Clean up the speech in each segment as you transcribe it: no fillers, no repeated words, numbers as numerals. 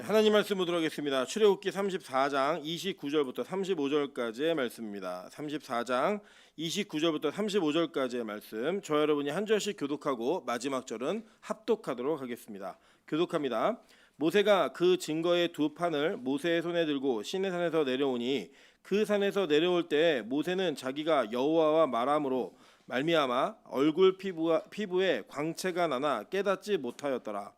하나님 말씀 보도록 하겠습니다. 출애굽기 34장 29절부터 35절까지의 말씀입니다. 34장 29절부터 35절까지의 말씀. 저 여러분이 한 절씩 교독하고 마지막 절은 합독하도록 하겠습니다. 교독합니다. 모세가 그 증거의 두 판을 모세의 손에 들고 시내산에서 내려오니 그 산에서 내려올 때 모세는 자기가 여호와와 말함으로 말미암아 얼굴 피부에 광채가 나나 깨닫지 못하였더라.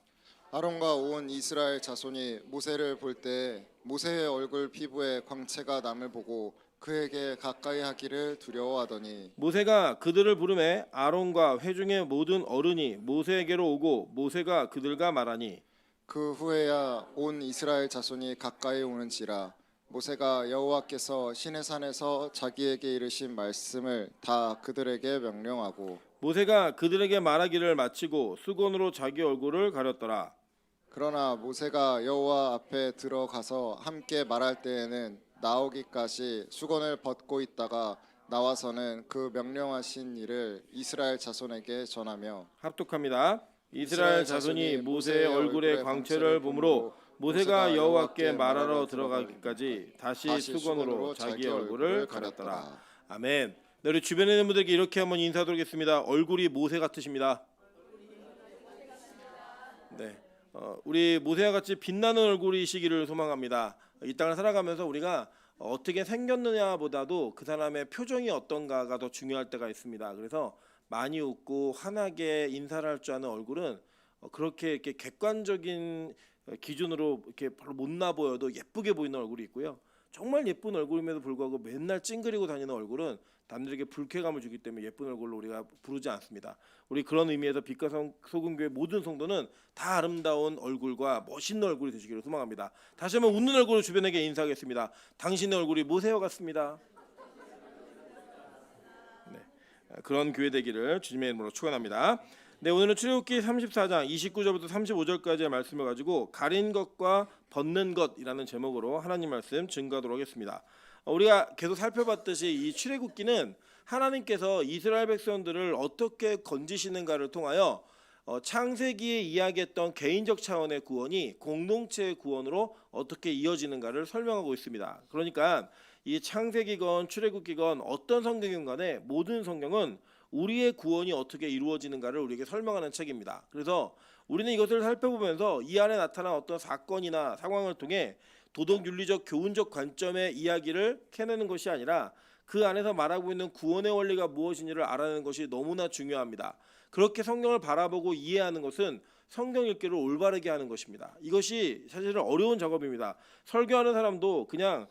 아론과 온 이스라엘 자손이 모세를 볼 때 모세의 얼굴 피부에 광채가 남을 보고 그에게 가까이 하기를 두려워하더니 모세가 그들을 부르매 아론과 회중의 모든 어른이 모세에게로 오고 모세가 그들과 말하니 그 후에야 온 이스라엘 자손이 가까이 오는지라. 모세가 여호와께서 시내산에서 자기에게 이르신 말씀을 다 그들에게 명령하고 모세가 그들에게 말하기를 마치고 수건으로 자기 얼굴을 가렸더라. 그러나 모세가 여호와 앞에 들어가서 함께 말할 때에는 나오기까지 수건을 벗고 있다가 나와서는 그 명령하신 일을 이스라엘 자손에게 전하며 합독합니다. 이스라엘 자손이 모세의 얼굴에 광채를 보므로 모세가 여호와께 말하러 들어가기까지 다시 수건으로 자기 얼굴을 가렸더라. 아멘. 네, 우리 주변에 있는 분들에게 이렇게 한번 인사드리겠습니다. 얼굴이 모세 같으십니다. 네, 우리 모세와 같이 빛나는 얼굴이시기를 소망합니다. 이 땅을 살아가면서 우리가 어떻게 생겼느냐보다도 그 사람의 표정이 어떤가가 더 중요할 때가 있습니다. 그래서 많이 웃고 환하게 인사를 할 줄 아는 얼굴은 그렇게 이렇게 객관적인 기준으로 이렇게 별로 못나 보여도 예쁘게 보이는 얼굴이 있고요. 정말 예쁜 얼굴임에도 불구하고 맨날 찡그리고 다니는 얼굴은 남들에게 불쾌감을 주기 때문에 예쁜 얼굴로 우리가 부르지 않습니다. 우리 그런 의미에서 빛과 소금교회 모든 성도는 다 아름다운 얼굴과 멋있는 얼굴이 되시기를 소망합니다. 다시 한번 웃는 얼굴로 주변에게 인사하겠습니다. 당신의 얼굴이 모세와 같습니다. 네, 그런 교회 되기를 주님의 이름으로 축원합니다. 네, 오늘은 출애굽기 34장 29절부터 35절까지의 말씀을 가지고 가린 것과 벗는 것이라는 제목으로 하나님 말씀 증거하도록 하겠습니다. 우리가 계속 살펴봤듯이 이 출애굽기는 하나님께서 이스라엘 백성들을 어떻게 건지시는가를 통하여 창세기에 이야기했던 개인적 차원의 구원이 공동체의 구원으로 어떻게 이어지는가를 설명하고 있습니다. 그러니까 이 창세기건 출애굽기건 어떤 성경이건 간에 모든 성경은 우리의 구원이 어떻게 이루어지는가를 우리에게 설명하는 책입니다. 그래서 우리는 이것을 살펴보면서 이 안에 나타난 어떤 사건이나 상황을 통해 도덕 윤리적 교훈적 관점의 이야기를 캐내는 것이 아니라 그 안에서 말하고 있는 구원의 원리가 무엇인지를 알아내는 것이 너무나 중요합니다. 그렇게 성경을 바라보고 이해하는 것은 성경 읽기를 올바르게 하는 것입니다. 이것이 사실은 어려운 작업입니다. 설교하는 사람도 그냥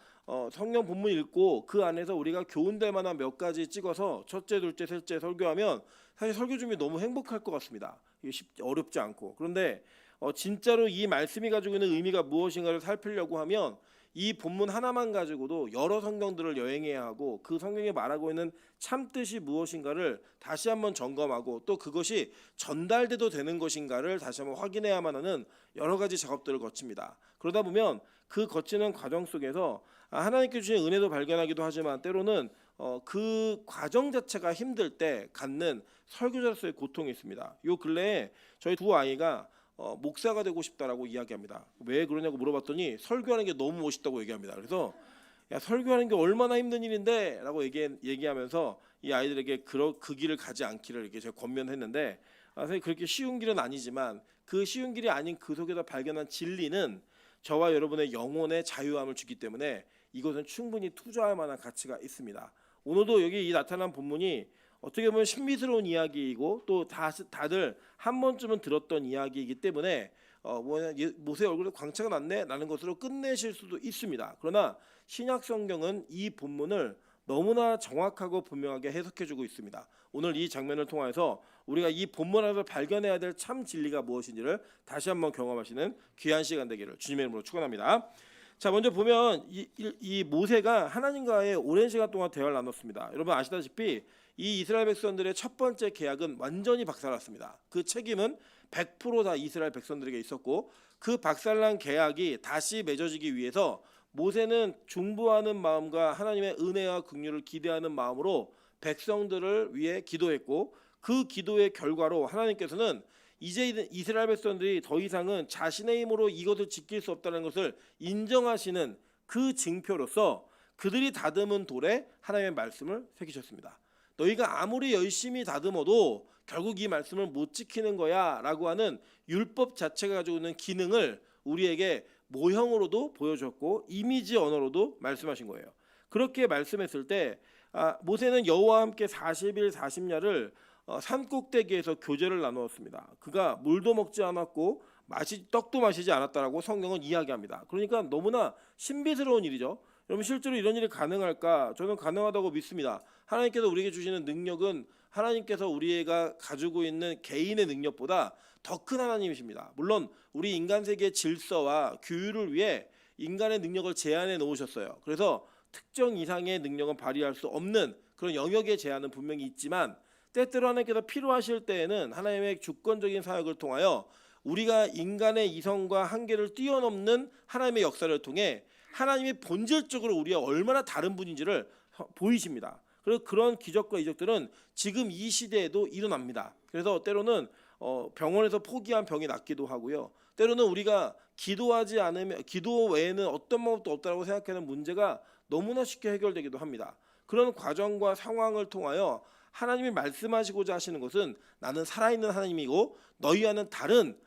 성경 본문 읽고 그 안에서 우리가 교훈될 만한 몇 가지 찍어서 첫째, 둘째, 셋째 설교하면 사실 설교 준비 너무 행복할 것 같습니다. 이게 어렵지 않고. 그런데 진짜로 이 말씀이 가지고 있는 의미가 무엇인가를 살피려고 하면 이 본문 하나만 가지고도 여러 성경들을 여행해야 하고 그 성경에 말하고 있는 참뜻이 무엇인가를 다시 한번 점검하고 또 그것이 전달돼도 되는 것인가를 다시 한번 확인해야만 하는 여러 가지 작업들을 거칩니다. 그러다 보면 그 거치는 과정 속에서 하나님께 주신 은혜도 발견하기도 하지만 때로는 그 과정 자체가 힘들 때 갖는 설교자로서의 고통이 있습니다. 요 근래에 저희 두 아이가 목사가 되고 싶다라고 이야기합니다. 왜 그러냐고 물어봤더니 설교하는 게 너무 멋있다고 얘기합니다. 그래서 야, 설교하는 게 얼마나 힘든 일인데 라고 얘기하면서 이 아이들에게 그 길을 가지 않기를 이렇게 제가 권면했는데 사실 그렇게 쉬운 길은 아니지만 그 쉬운 길이 아닌 그 속에서 발견한 진리는 저와 여러분의 영혼의 자유함을 주기 때문에 이것은 충분히 투자할 만한 가치가 있습니다. 오늘도 여기 이 나타난 본문이 어떻게 보면 신비스러운 이야기이고 또 다들 한 번쯤은 들었던 이야기이기 때문에 모세 얼굴에 광채가 났네 라는 것으로 끝내실 수도 있습니다. 그러나 신약 성경은 이 본문을 너무나 정확하고 분명하게 해석해주고 있습니다. 오늘 이 장면을 통해서 우리가 이 본문 안에서 발견해야 될 참 진리가 무엇인지를 다시 한번 경험하시는 귀한 시간 되기를 주님의 이름으로 축원합니다. 자, 먼저 보면 이 모세가 하나님과의 오랜 시간 동안 대화를 나눴습니다. 여러분 아시다시피 이 이스라엘 백성들의 첫 번째 계약은 완전히 박살났습니다. 그 책임은 100% 다 이스라엘 백성들에게 있었고 그 박살난 계약이 다시 맺어지기 위해서 모세는 중보하는 마음과 하나님의 은혜와 긍휼을 기대하는 마음으로 백성들을 위해 기도했고 그 기도의 결과로 하나님께서는 이제 이스라엘 백성들이 더 이상은 자신의 힘으로 이것을 지킬 수 없다는 것을 인정하시는 그 징표로서 그들이 다듬은 돌에 하나님의 말씀을 새기셨습니다. 너희가 아무리 열심히 다듬어도 결국 이 말씀을 못 지키는 거야라고 하는 율법 자체가 가지고 있는 기능을 우리에게 모형으로도 보여줬고 이미지 언어로도 말씀하신 거예요. 그렇게 말씀했을 때 모세는 여호와와 함께 40일 40야를 산꼭대기에서 교제를 나누었습니다. 그가 물도 먹지 않았고 떡도 마시지 않았다라고 성경은 이야기합니다. 그러니까 너무나 신비스러운 일이죠. 여러분 실제로 이런 일이 가능할까? 저는 가능하다고 믿습니다. 하나님께서 우리에게 주시는 능력은 하나님께서 우리가 가지고 있는 개인의 능력보다 더 큰 하나님이십니다. 물론 우리 인간 세계의 질서와 규율을 위해 인간의 능력을 제한해 놓으셨어요. 그래서 특정 이상의 능력은 발휘할 수 없는 그런 영역의 제한은 분명히 있지만 때때로 하나님께서 필요하실 때에는 하나님의 주권적인 사역을 통하여 우리가 인간의 이성과 한계를 뛰어넘는 하나님의 역사를 통해 하나님이 본질적으로 우리와 얼마나 다른 분인지를 보이십니다. 그래서 그런 기적과 이적들은 지금 이 시대에도 일어납니다. 그래서 때로는 병원에서 포기한 병이 낫기도 하고요. 때로는 우리가 기도하지 않으면 기도 외에는 어떤 방법도 없다고 생각하는 문제가 너무나 쉽게 해결되기도 합니다. 그런 과정과 상황을 통하여 하나님이 말씀하시고자 하시는 것은 나는 살아있는 하나님이고 너희와는 다른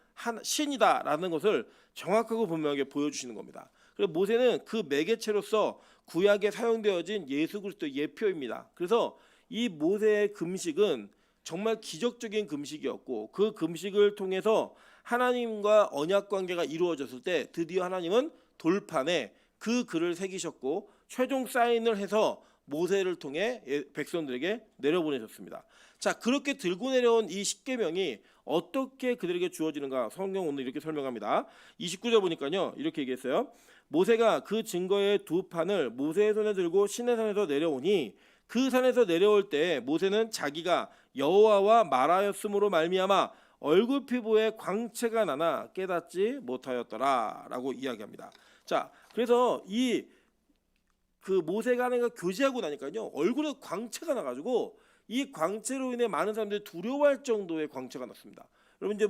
신이다라는 것을 정확하고 분명하게 보여주시는 겁니다. 그래서 모세는 그 매개체로서 구약에 사용되어진 예수 그리스도의 예표입니다. 그래서 이 모세의 금식은 정말 기적적인 금식이었고 그 금식을 통해서 하나님과 언약 관계가 이루어졌을 때 드디어 하나님은 돌판에 그 글을 새기셨고 최종 사인을 해서 모세를 통해 백성들에게 내려보내셨습니다. 자, 그렇게 들고 내려온 이 십계명이 어떻게 그들에게 주어지는가 성경 오늘 이렇게 설명합니다. 29절 보니까요 이렇게 얘기했어요. 모세가 그 증거의 두 판을 모세의 손에 들고 시내산에서 내려오니 그 산에서 내려올 때 모세는 자기가 여호와와 말하였으므로 말미암아 얼굴 피부에 광채가 나나 깨닫지 못하였더라라고 이야기합니다. 자, 그래서 그 모세가 하나님과 교제하고 나니까요 얼굴에 광채가 나가지고 이 광채로 인해 많은 사람들이 두려워할 정도의 광채가 났습니다. 여러분 이제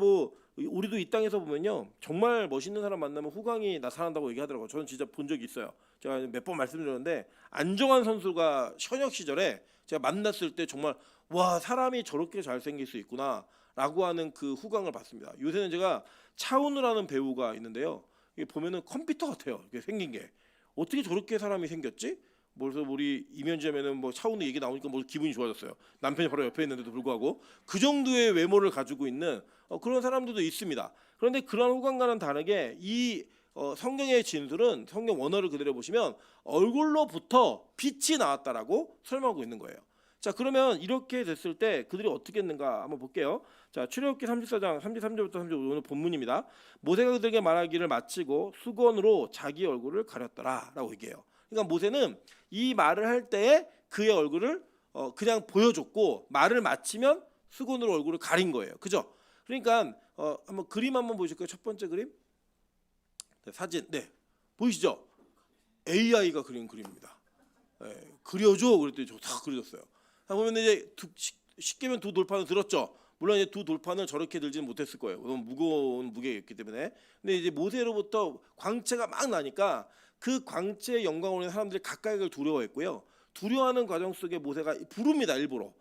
우리도 이 땅에서 보면요 정말 멋있는 사람 만나면 후광이 나타난다고 얘기하더라고요. 저는 진짜 본 적이 있어요. 제가 몇 번 말씀드렸는데 안정환 선수가 현역 시절에 제가 만났을 때 정말 와 사람이 저렇게 잘생길 수 있구나라고 하는 그 후광을 봤습니다. 요새는 제가 차은우라는 배우가 있는데요. 이게 보면은 컴퓨터 같아요. 이게 생긴 게 어떻게 저렇게 사람이 생겼지? 그래서 우리 이면지하면은 차은우 얘기 나오니까 기분이 좋아졌어요. 남편이 바로 옆에 있는데도 불구하고 그 정도의 외모를 가지고 있는 그런 사람들도 있습니다. 그런데 그런 후광과는 다르게 이 성경의 진술은 성경 원어를 그대로 보시면 얼굴로부터 빛이 나왔다라고 설명하고 있는 거예요. 자, 그러면 이렇게 됐을 때 그들이 어떻게 했는가 한번 볼게요. 자, 출애굽기 34장 33절부터 35절 오늘 본문입니다. 모세가 그들에게 말하기를 마치고 수건으로 자기 얼굴을 가렸더라라고 얘기해요. 그러니까 모세는 이 말을 할 때에 그의 얼굴을 그냥 보여줬고 말을 마치면 수건으로 얼굴을 가린 거예요. 그죠? 그러니까 한번 그림 한번 보실까요? 첫 번째 그림. 네, 사진. 네. 보이시죠? AI가 그린 그림입니다. 네, 그려줘 그랬더니 다 그려졌어요. 보면 이제 쉽게면 두 돌판을 들었죠. 물론 이제 두 돌판을 저렇게 들지는 못했을 거예요. 너무 무거운 무게였기 때문에. 근데 이제 모세로부터 광채가 막 나니까 그 광채의 영광으로 사람들이 가까이 갈 두려워했고요. 두려워하는 과정 속에 모세가 부릅니다. 일부러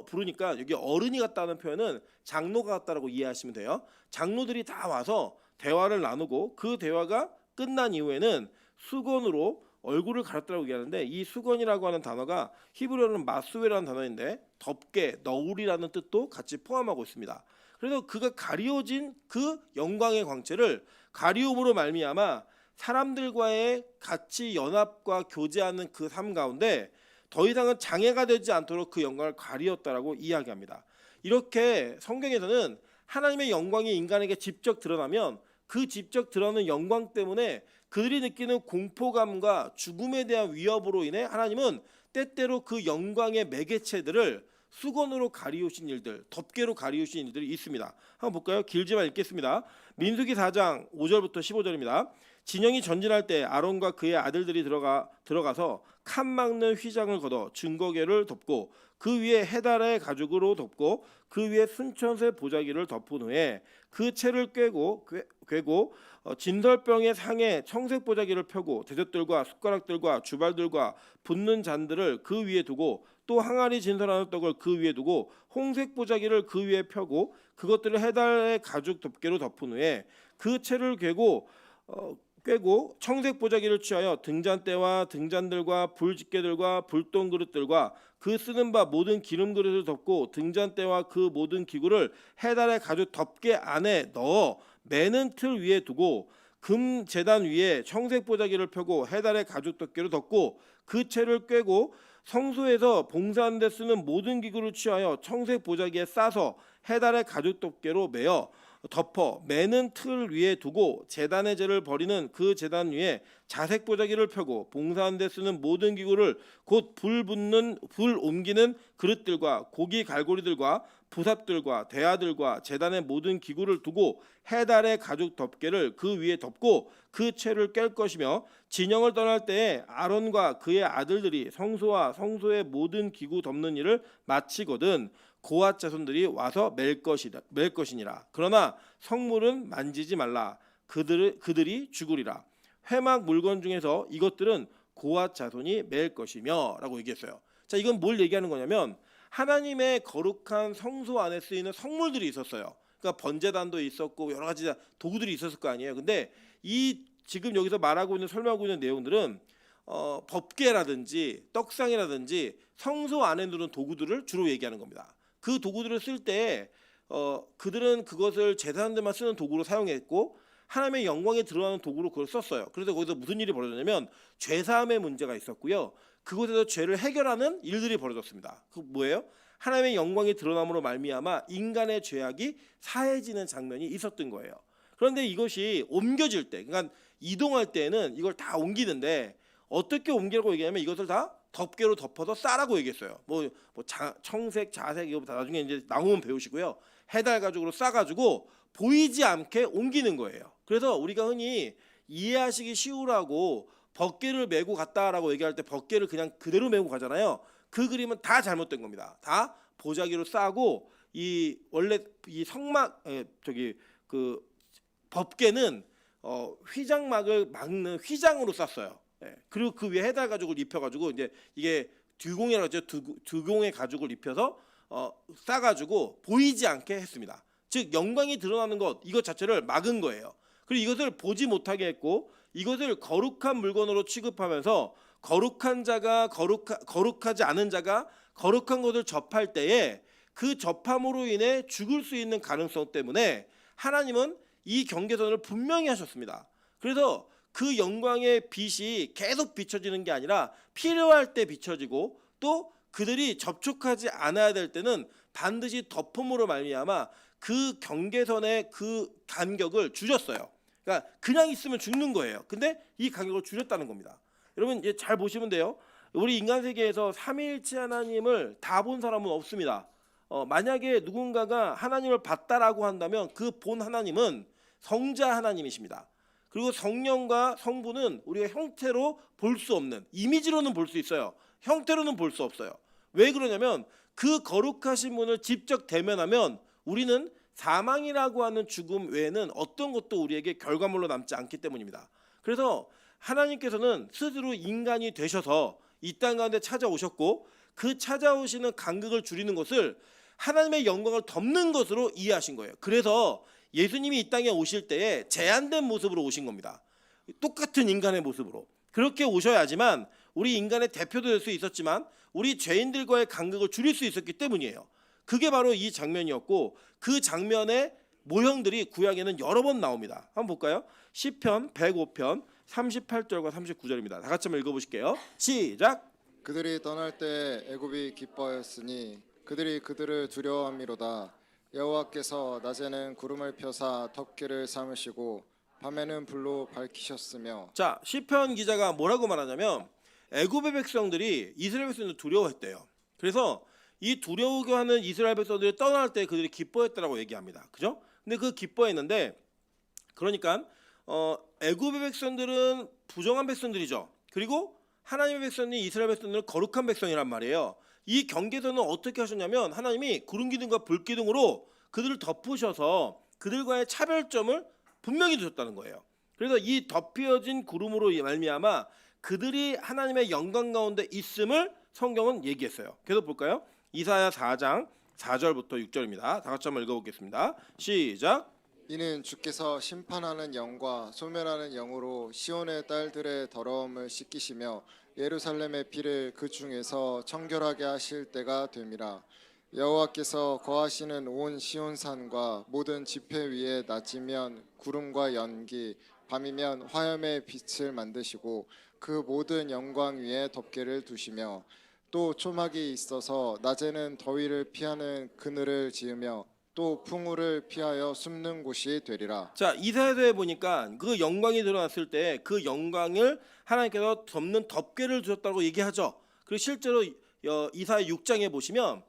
부르니까 여기 어른이 같다는 표현은 장로가 같다라고 이해하시면 돼요. 장로들이 다 와서 대화를 나누고 그 대화가 끝난 이후에는 수건으로 얼굴을 가렸다고 얘기하는데 이 수건이라고 하는 단어가 히브리어는 마수웨라는 단어인데 덮개, 너울이라는 뜻도 같이 포함하고 있습니다. 그래서 그가 가리워진 그 영광의 광채를 가리움으로 말미암아 사람들과의 같이 연합과 교제하는 그 삶 가운데 더 이상은 장애가 되지 않도록 그 영광을 가리었다라고 이야기합니다. 이렇게 성경에서는 하나님의 영광이 인간에게 직접 드러나면 그 직접 드러나는 영광 때문에 그들이 느끼는 공포감과 죽음에 대한 위협으로 인해 하나님은 때때로 그 영광의 매개체들을 수건으로 가리우신 일들, 덮개로 가리우신 일들이 있습니다. 한번 볼까요? 길지만 읽겠습니다. 민수기 4장 5절부터 15절입니다. 진영이 전진할 때 아론과 그의 아들들이 들어가서 칸 막는 휘장을 걷어 증거궤를 덮고 그 위에 해달의 가죽으로 덮고 그 위에 순천새 보자기를 덮은 후에 그 채를 꿰고 진설병의 상에 청색 보자기를 펴고 대접들과 숟가락들과 주발들과 붓는 잔들을 그 위에 두고 또 항아리 진설하는 떡을 그 위에 두고 홍색 보자기를 그 위에 펴고 그것들을 해달의 가죽 덮개로 덮은 후에 그 채를 꿰고 청색 보자기를 취하여 등잔대와 등잔들과 불집게들과 불똥 그릇들과 그 쓰는 바 모든 기름 그릇을 덮고 등잔대와 그 모든 기구를 해달의 가죽 덮개 안에 넣어 매는 틀 위에 두고 금 제단 위에 청색 보자기를 펴고 해달의 가죽 덮개로 덮고 그 채를 꿰고 성소에서 봉사하는 데 쓰는 모든 기구를 취하여 청색 보자기에 싸서 해달의 가죽 덮개로 매어 덮어 매는 틀 위에 두고 제단의 제를 버리는 그 제단 위에 자색 보자기를 펴고 봉사하는 데 쓰는 모든 기구를 곧 불 옮기는 그릇들과 고기 갈고리들과 부삽들과 대야들과 제단의 모든 기구를 두고 해달의 가죽 덮개를 그 위에 덮고 그 채를 깰 것이며 진영을 떠날 때에 아론과 그의 아들들이 성소와 성소의 모든 기구 덮는 일을 마치거든 고앗 자손들이 와서 맬 것이니라. 그러나 성물은 만지지 말라. 그들이 죽으리라. 회막 물건 중에서 이것들은 고앗 자손이 맬 것이며라고 얘기했어요. 자, 이건 뭘 얘기하는 거냐면 하나님의 거룩한 성소 안에 쓰이는 성물들이 있었어요. 그러니까 번제단도 있었고 여러 가지 도구들이 있었을 거 아니에요. 근데 이 지금 여기서 말하고 있는 설명하고 있는 내용들은 법궤라든지 떡상이라든지 성소 안에 두는 도구들을 주로 얘기하는 겁니다. 그 도구들을 쓸 때 그들은 그것을 제사장들만 쓰는 도구로 사용했고 하나님의 영광이 드러나는 도구로 그걸 썼어요. 그래서 거기서 무슨 일이 벌어졌냐면 죄사함의 문제가 있었고요. 그곳에서 죄를 해결하는 일들이 벌어졌습니다. 그 뭐예요? 하나님의 영광이 드러남으로 말미암아 인간의 죄악이 사해지는 장면이 있었던 거예요. 그런데 이것이 옮겨질 때, 그러니까 이동할 때는 이걸 다 옮기는데 어떻게 옮기라고 얘기하면 이것을 다 덮개로 덮어서 싸라고 얘기했어요. 청색, 자색 이거 다 나중에 이제 나오면 배우시고요. 해달 가죽으로 싸가지고 보이지 않게 옮기는 거예요. 그래서 우리가 흔히 이해하시기 쉬우라고 벗개를 메고 갔다라고 얘기할 때 벗개를 그냥 그대로 메고 가잖아요. 그 그림은 다 잘못된 겁니다. 다 보자기로 싸고 이 원래 이 성막 그 법궤는 휘장막을 막는 휘장으로 쌌어요. 그리고 그 위에 해달 가죽을 입혀가지고 이제 이게 듀공이라고 하죠. 듀공의 가죽을 입혀서 싸가지고 보이지 않게 했습니다. 즉 영광이 드러나는 것 이것 자체를 막은 거예요. 그리고 이것을 보지 못하게 했고 이것을 거룩한 물건으로 취급하면서 거룩한 자가 거룩하지 않은 자가 거룩한 것을 접할 때에 그 접함으로 인해 죽을 수 있는 가능성 때문에 하나님은 이 경계선을 분명히 하셨습니다. 그래서 그 영광의 빛이 계속 비춰지는 게 아니라 필요할 때 비춰지고 또 그들이 접촉하지 않아야 될 때는 반드시 덮음으로 말미암아 그 경계선의 그 간격을 줄였어요. 그러니까 그냥 있으면 죽는 거예요. 근데 이 간격을 줄였다는 겁니다. 여러분 이제 잘 보시면 돼요. 우리 인간 세계에서 삼위일체 하나님을 다 본 사람은 없습니다. 만약에 누군가가 하나님을 봤다라고 한다면 그 본 하나님은 성자 하나님이십니다. 그리고 성령과 성부는 우리가 형태로 볼 수 없는, 이미지로는 볼 수 있어요. 형태로는 볼 수 없어요. 왜 그러냐면 그 거룩하신 분을 직접 대면하면 우리는 사망이라고 하는 죽음 외에는 어떤 것도 우리에게 결과물로 남지 않기 때문입니다. 그래서 하나님께서는 스스로 인간이 되셔서 이 땅 가운데 찾아오셨고 그 찾아오시는 간격을 줄이는 것을 하나님의 영광을 덮는 것으로 이해하신 거예요. 그래서 예수님이 이 땅에 오실 때에 제한된 모습으로 오신 겁니다. 똑같은 인간의 모습으로. 그렇게 오셔야지만 우리 인간의 대표도 될 수 있었지만 우리 죄인들과의 간격을 줄일 수 있었기 때문이에요. 그게 바로 이 장면이었고 그 장면의 모형들이 구약에는 여러 번 나옵니다. 한번 볼까요? 시편 105편 38절과 39절입니다. 다 같이 한번 읽어보실게요. 시작. 그들이 떠날 때 애굽이 기뻐하였으니 그들이 그들을 두려워함이로다. 여호와께서 낮에는 구름을 펴사 덮개를 삼으시고 밤에는 불로 밝히셨으며. 자, 시편 기자가 뭐라고 말하냐면 애굽의 백성들이 이스라엘 백성들을 두려워했대요. 그래서 이 두려우게 하는 이스라엘 백성들이 떠날 때 그들이 기뻐했다라고 얘기합니다. 그죠? 근데 그 기뻐했는데 그러니까 애굽의 백성들은 부정한 백성들이죠. 그리고 하나님의 백성이 이스라엘 백성들은 거룩한 백성이란 말이에요. 이 경계선은 어떻게 하셨냐면 하나님이 구름 기둥과 불 기둥으로 그들을 덮으셔서 그들과의 차별점을 분명히 두셨다는 거예요. 그래서 이 덮여진 구름으로 말미암아 그들이 하나님의 영광 가운데 있음을 성경은 얘기했어요. 계속 볼까요? 이사야 4장 4절부터 6절입니다. 다 같이 한번 읽어보겠습니다. 시작. 이는 주께서 심판하는 영과 소멸하는 영으로 시온의 딸들의 더러움을 씻기시며 예루살렘의 피를 그 중에서 청결하게 하실 때가 됨이라. 여호와께서 거하시는 온 시온산과 모든 지폐 위에 낮이면 구름과 연기, 밤이면 화염의 빛을 만드시고 그 모든 영광 위에 덮개를 두시며 또 초막이 있어서 낮에는 더위를 피하는 그늘을 지으며 또 풍우를 피하여 숨는 곳이 되리라. 자, 이사야서에 보니까 그 영광이 드러났을 때 그 영광을 하나님께서 덮는 덮개를 두셨다고 얘기하죠. 그리고 실제로 이사야 6장에 보시면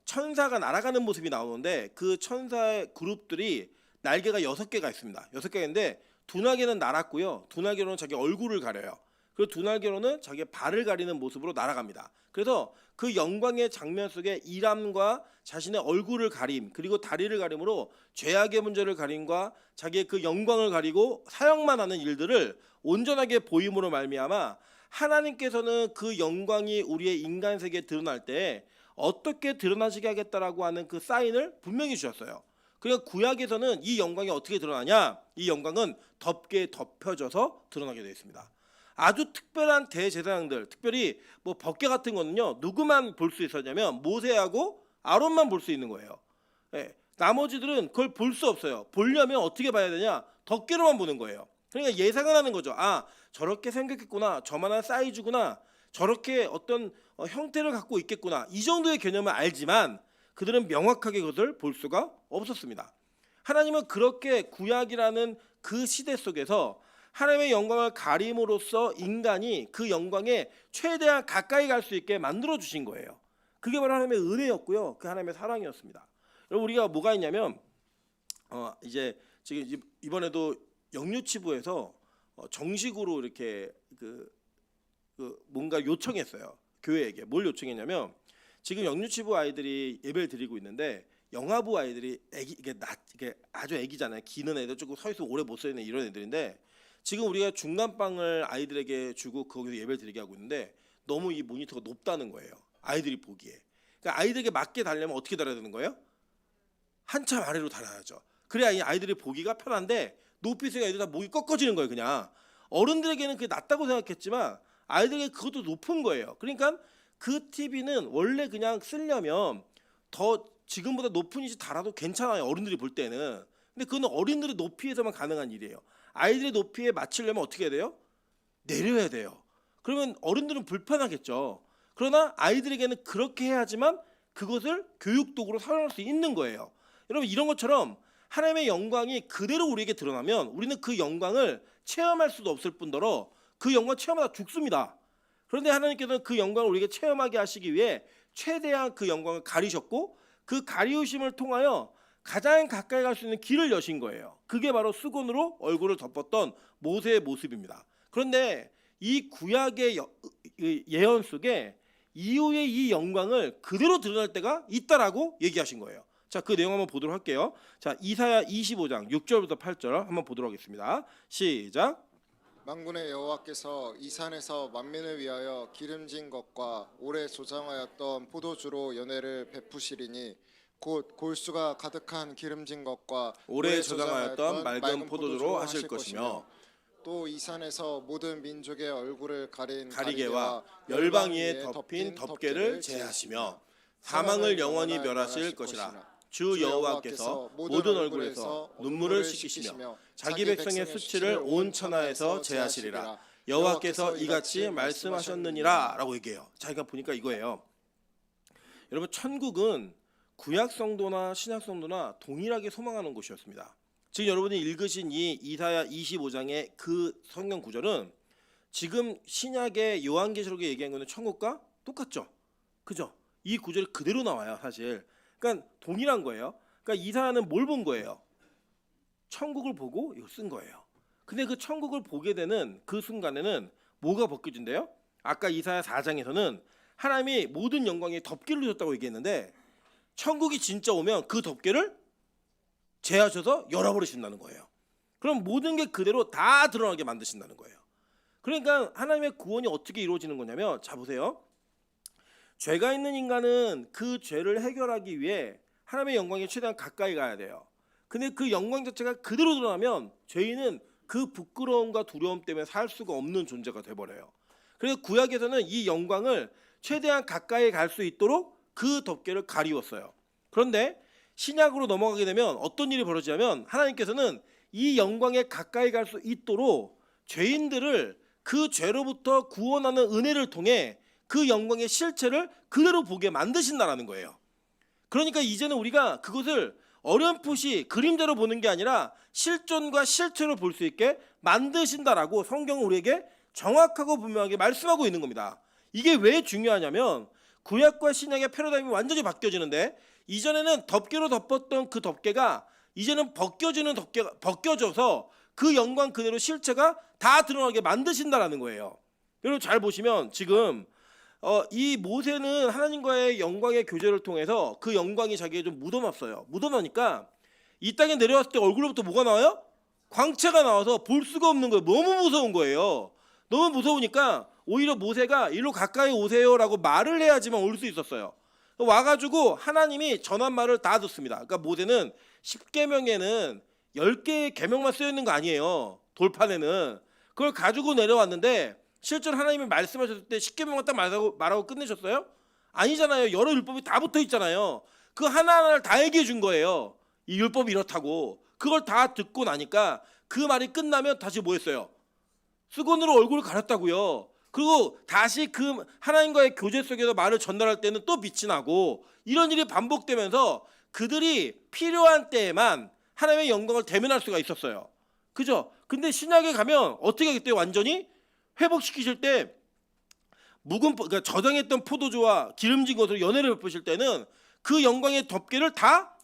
천사가 날아가는 모습이 나오는데 그 천사의 그룹들이 날개가 6개가 있습니다. 6개인데 두 날개는 날았고요. 두 날개로는 자기 얼굴을 가려요. 그리고 두 날개로는 자기 발을 가리는 모습으로 날아갑니다. 그래서 그 영광의 장면 속에 일함과 자신의 얼굴을 가림 그리고 다리를 가림으로 죄악의 문제를 가림과 자기의 그 영광을 가리고 사역만 하는 일들을 온전하게 보임으로 말미암아 하나님께서는 그 영광이 우리의 인간 세계에 드러날 때 어떻게 드러나시게 하겠다라고 하는 그 사인을 분명히 주셨어요. 그러니까 구약에서는 이 영광이 어떻게 드러나냐? 이 영광은 덮개에 덮여져서 드러나게 되어 있습니다. 아주 특별한 대제사장들, 특별히 뭐 법궤 같은 거는요 누구만 볼 수 있었냐면 모세하고 아론만 볼 수 있는 거예요. 예, 나머지들은 그걸 볼 수 없어요. 보려면 어떻게 봐야 되냐? 덮개로만 보는 거예요. 그러니까 예상을 하는 거죠. 아, 저렇게 생겼겠구나, 저만한 사이즈구나, 저렇게 어떤 형태를 갖고 있겠구나, 이 정도의 개념을 알지만 그들은 명확하게 그것을 볼 수가 없었습니다. 하나님은 그렇게 구약이라는 그 시대 속에서 하나님의 영광을 가림으로써 인간이 그 영광에 최대한 가까이 갈 수 있게 만들어 주신 거예요. 그게 바로 하나님의 은혜였고요. 그 하나님의 사랑이었습니다. 여러분 우리가 뭐가 있냐면 이제 지금 이번에도 영유치부에서 정식으로 이렇게 그 뭔가 요청했어요. 교회에게 뭘 요청했냐면 지금 영유치부 아이들이 예배를 드리고 있는데 영아부 아이들이 이게 아주 애기잖아요. 기는 애들 조금 서 있으면 오래 못 서 있는 이런 애들인데 지금 우리가 중간방을 아이들에게 주고 거기서 예배를 드리게 하고 있는데 너무 이 모니터가 높다는 거예요. 아이들이 보기에. 그러니까 아이들에게 맞게 달려면 어떻게 달아야 되는 거예요? 한참 아래로 달아야죠. 그래야 이 아이들이 보기가 편한데 높이 있으니까 애들 다 목이 꺾어지는 거예요. 그냥 어른들에게는 그게 낮다고 생각했지만 아이들에게 그것도 높은 거예요. 그러니까 그 TV는 원래 그냥 쓰려면 더 지금보다 높은 위치 달아도 괜찮아요. 어른들이 볼 때는. 근데 그건 어린들의 높이에서만 가능한 일이에요. 아이들의 높이에 맞추려면 어떻게 해야 돼요? 내려야 돼요. 그러면 어른들은 불편하겠죠. 그러나 아이들에게는 그렇게 해야지만 그것을 교육 도구로 사용할 수 있는 거예요. 여러분 이런 것처럼 하나님의 영광이 그대로 우리에게 드러나면 우리는 그 영광을 체험할 수도 없을 뿐더러 그 영광 체험하다 죽습니다. 그런데 하나님께서는 그 영광을 우리에게 체험하게 하시기 위해 최대한 그 영광을 가리셨고 그 가리우심을 통하여 가장 가까이 갈 수 있는 길을 여신 거예요. 그게 바로 수건으로 얼굴을 덮었던 모세의 모습입니다. 그런데 이 구약의 예언 속에 이후에 이 영광을 그대로 드러날 때가 있다라고 얘기하신 거예요. 자, 그 내용 한번 보도록 할게요. 자, 이사야 25장 6절부터 8절 한번 보도록 하겠습니다. 시작. 만군의 여호와께서 이 산에서 만민을 위하여 기름진 것과 오래 조장하였던 포도주로 연회를 베푸시리니 곧 골수가 가득한 기름진 것과 오래 저장하였던 맑은 포도주로 하실 것이며 또 이 산에서 모든 민족의 얼굴을 가린 가리개와 열방 위에 덮인 덮개를 제하시며 사망을 영원히 멸하실 것이라. 주 여호와께서 모든 얼굴에서 눈물을 씻기시며 자기 백성의 수치를 온 천하에서 제하시리라. 여호와께서 이같이 말씀하셨느니라 라고 얘기해요. 자기가 보니까 이거예요. 여러분 천국은 구약 성도나 신약 성도나 동일하게 소망하는 곳이었습니다. 지금 여러분이 읽으신 이 이사야 25장의 그 성경 구절은 지금 신약의 요한계시록에 얘기한 거는 천국과 똑같죠. 그죠? 이 구절이 그대로 나와요, 사실. 그러니까 동일한 거예요. 그러니까 이사야는 뭘 본 거예요? 천국을 보고 이거 쓴 거예요. 근데 그 천국을 보게 되는 그 순간에는 뭐가 벗겨진대요? 아까 이사야 4장에서는 하나님이 모든 영광에 덮개를 주셨다고 얘기했는데 천국이 진짜 오면 그 덮개를 제하셔서 열어버리신다는 거예요. 그럼 모든 게 그대로 다 드러나게 만드신다는 거예요. 그러니까 하나님의 구원이 어떻게 이루어지는 거냐면, 자 보세요. 죄가 있는 인간은 그 죄를 해결하기 위해 하나님의 영광에 최대한 가까이 가야 돼요. 근데 그 영광 자체가 그대로 드러나면 죄인은 그 부끄러움과 두려움 때문에 살 수가 없는 존재가 돼버려요. 그래서 구약에서는 이 영광을 최대한 가까이 갈 수 있도록 그 덮개를 가리웠어요. 그런데 신약으로 넘어가게 되면 어떤 일이 벌어지냐면, 하나님께서는 이 영광에 가까이 갈 수 있도록 죄인들을 그 죄로부터 구원하는 은혜를 통해 그 영광의 실체를 그대로 보게 만드신다라는 거예요. 그러니까 이제는 우리가 그것을 어렴풋이 그림자로 보는 게 아니라 실존과 실체로 볼 수 있게 만드신다라고 성경은 우리에게 정확하고 분명하게 말씀하고 있는 겁니다. 이게 왜 중요하냐면, 구약과 신약의 패러다임이 완전히 바뀌어지는데, 이전에는 덮개로 덮었던 그 덮개가 이제는 벗겨지는 덮개가 벗겨져서 그 영광 그대로 실체가 다 드러나게 만드신다라는 거예요. 여러분 잘 보시면 지금 이 모세는 하나님과의 영광의 교제를 통해서 그 영광이 자기에 좀 묻어났어요. 묻어나니까 이 땅에 내려왔을 때 얼굴로부터 뭐가 나와요? 광채가 나와서 볼 수가 없는 거예요. 너무 무서운 거예요. 너무 무서우니까 오히려 모세가 일로 가까이 오세요라고 말을 해야지만 올 수 있었어요. 와가지고 하나님이 전한 말을 다 듣습니다. 그러니까 모세는 10계명에는 10개의 계명만 쓰여 있는 거 아니에요. 돌판에는. 그걸 가지고 내려왔는데 실제로 하나님이 말씀하셨을 때 10계명만 딱 말하고 끝내셨어요? 아니잖아요. 여러 율법이 다 붙어 있잖아요. 그 하나하나를 다 얘기해 준 거예요. 이 율법이 이렇다고. 그걸 다 듣고 나니까 그 말이 끝나면 다시 뭐 했어요? 수건으로 얼굴을 가렸다고요. 그리고 다시 그 하나님과의 교제 속에서 말을 전달할 때는 또 빛이 나고, 이런 일이 반복되면서 그들이 필요한 때에만 하나님의 영광을 대면할 수가 있었어요. 그죠? 근데 신약에 가면 어떻게 하겠대요? 완전히 회복시키실 때 그러니까 저장했던 포도주와 기름진 것으로 연회를 베푸실 때는 그 영광의 덮개를 다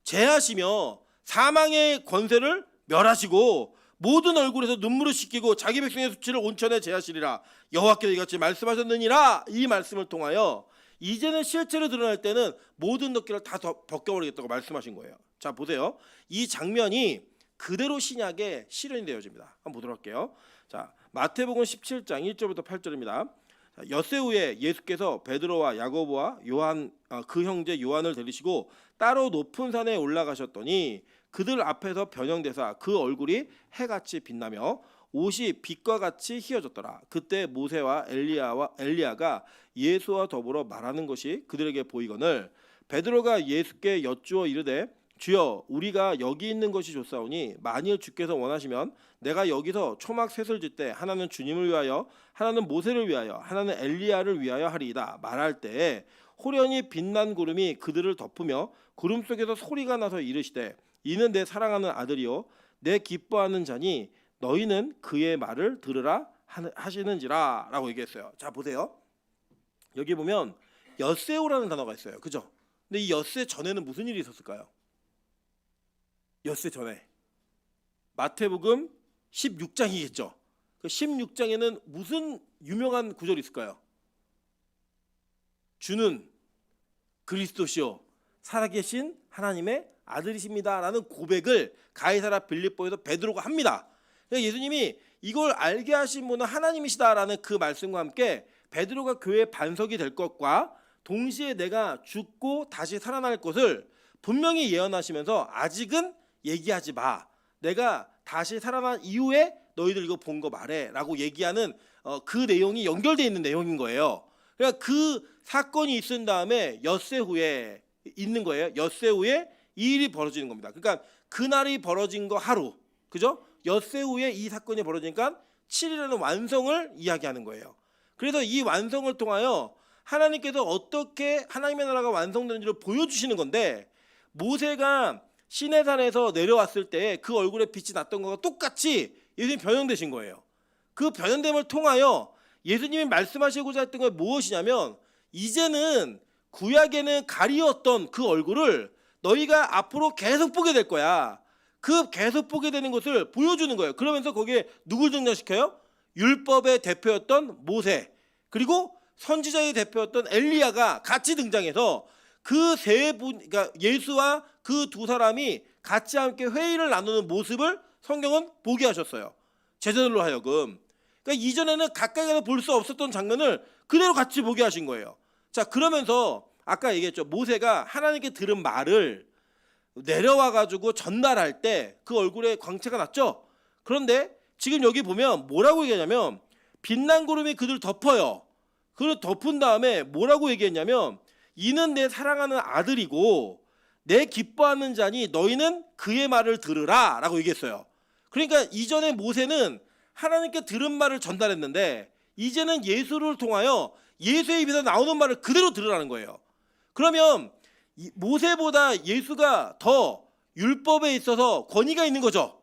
제하시며 사망의 권세를 멸하시고 모든 얼굴에서 눈물을 씻기고 자기 백성의 수치를 온천에 제하시리라 여호와께서 이같이 말씀하셨느니라. 이 말씀을 통하여 이제는 실체로 드러날 때는 모든 덮개를 다 벗겨버리겠다고 말씀하신 거예요. 자 보세요. 이 장면이 그대로 신약에 실현이 되어집니다. 한번 보도록 할게요. 자 마태복음 17장 1절부터 8절입니다. 엿새 후에 예수께서 베드로와 야고보와 요한 그 형제 요한을 데리시고 따로 높은 산에 올라가셨더니 그들 앞에서 변형되사 그 얼굴이 해같이 빛나며 옷이 빛과 같이 희어졌더라. 그때 모세와 엘리야가 예수와 더불어 말하는 것이 그들에게 보이거늘 베드로가 예수께 여쭈어 이르되 주여 우리가 여기 있는 것이 좋사오니 만일 주께서 원하시면 내가 여기서 초막 셋을 짓되 하나는 주님을 위하여 하나는 모세를 위하여 하나는 엘리야를 위하여 하리이다 말할 때에 호련히 빛난 구름이 그들을 덮으며 구름 속에서 소리가 나서 이르시되 이는 내 사랑하는 아들이요 내 기뻐하는 자니 너희는 그의 말을 들으라 하시는지라 라고 얘기했어요. 자 보세요. 여기 보면 엿새우라는 단어가 있어요. 그죠? 근데 이 엿새 전에는 무슨 일이 있었을까요? 엿새 전에 마태복음 16장이겠죠. 그 16장에는 무슨 유명한 구절이 있을까요? 주는 그리스도시요 살아계신 하나님의 아들이십니다 라는 고백을 가이사랴 빌립보에서 베드로가 합니다. 그러니까 예수님이 이걸 알게 하신 분은 하나님이시다라는 그 말씀과 함께 베드로가 교회의 반석이 될 것과 동시에 내가 죽고 다시 살아날 것을 분명히 예언하시면서 아직은 얘기하지 마. 내가 다시 살아난 이후에 너희들 이거 본 거 말해 라고 얘기하는 그 내용이 연결되어 있는 내용인 거예요. 그러니까 그 사건이 있은 다음에 엿새 후에 있는 거예요. 엿새 후에 이 일이 벌어지는 겁니다. 그러니까 그날이 벌어진 거 하루, 그죠? 엿새 후에 이 사건이 벌어지니까 7일이라는 완성을 이야기하는 거예요. 그래서 이 완성을 통하여 하나님께서 어떻게 하나님의 나라가 완성되는지를 보여주시는 건데, 모세가 시내산에서 내려왔을 때 그 얼굴에 빛이 났던 것과 똑같이 예수님이 변형되신 거예요. 그 변형됨을 통하여 예수님이 말씀하시고자 했던 건 무엇이냐면, 이제는 구약에는 가리웠던 그 얼굴을 너희가 앞으로 계속 보게 될 거야. 그 계속 보게 되는 것을 보여주는 거예요. 그러면서 거기에 누굴 등장시켜요? 율법의 대표였던 모세 그리고 선지자의 대표였던 엘리야가 같이 등장해서 그 세 분, 그러니까 예수와 그 두 사람이 같이 함께 회의를 나누는 모습을 성경은 보게 하셨어요. 제자들로 하여금. 그러니까 이전에는 가까이 가서 볼 수 없었던 장면을 그대로 같이 보게 하신 거예요. 자, 그러면서 아까 얘기했죠. 모세가 하나님께 들은 말을 내려와 가지고 전달할 때 그 얼굴에 광채가 났죠. 그런데 지금 여기 보면 뭐라고 얘기하냐면 빛난 구름이 그들 덮어요. 그를 덮은 다음에 뭐라고 얘기했냐면 이는 내 사랑하는 아들이고 내 기뻐하는 자니 너희는 그의 말을 들으라 라고 얘기했어요. 그러니까 이전에 모세는 하나님께 들은 말을 전달했는데 이제는 예수를 통하여 예수의 입에서 나오는 말을 그대로 들으라는 거예요. 그러면 모세보다 예수가 더 율법에 있어서 권위가 있는 거죠.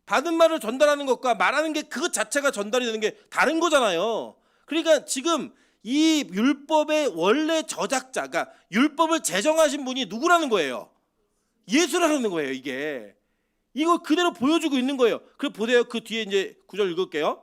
받은 말을 전달하는 것과 말하는 게 그것 자체가 전달이 되는 게 다른 거잖아요. 그러니까 지금 이 율법의 원래 저작자, 그러니까 율법을 제정하신 분이 누구라는 거예요? 예수라는 거예요. 이게 이거 그대로 보여주고 있는 거예요. 그래 보세요. 그 뒤에 이제 구절 읽을게요.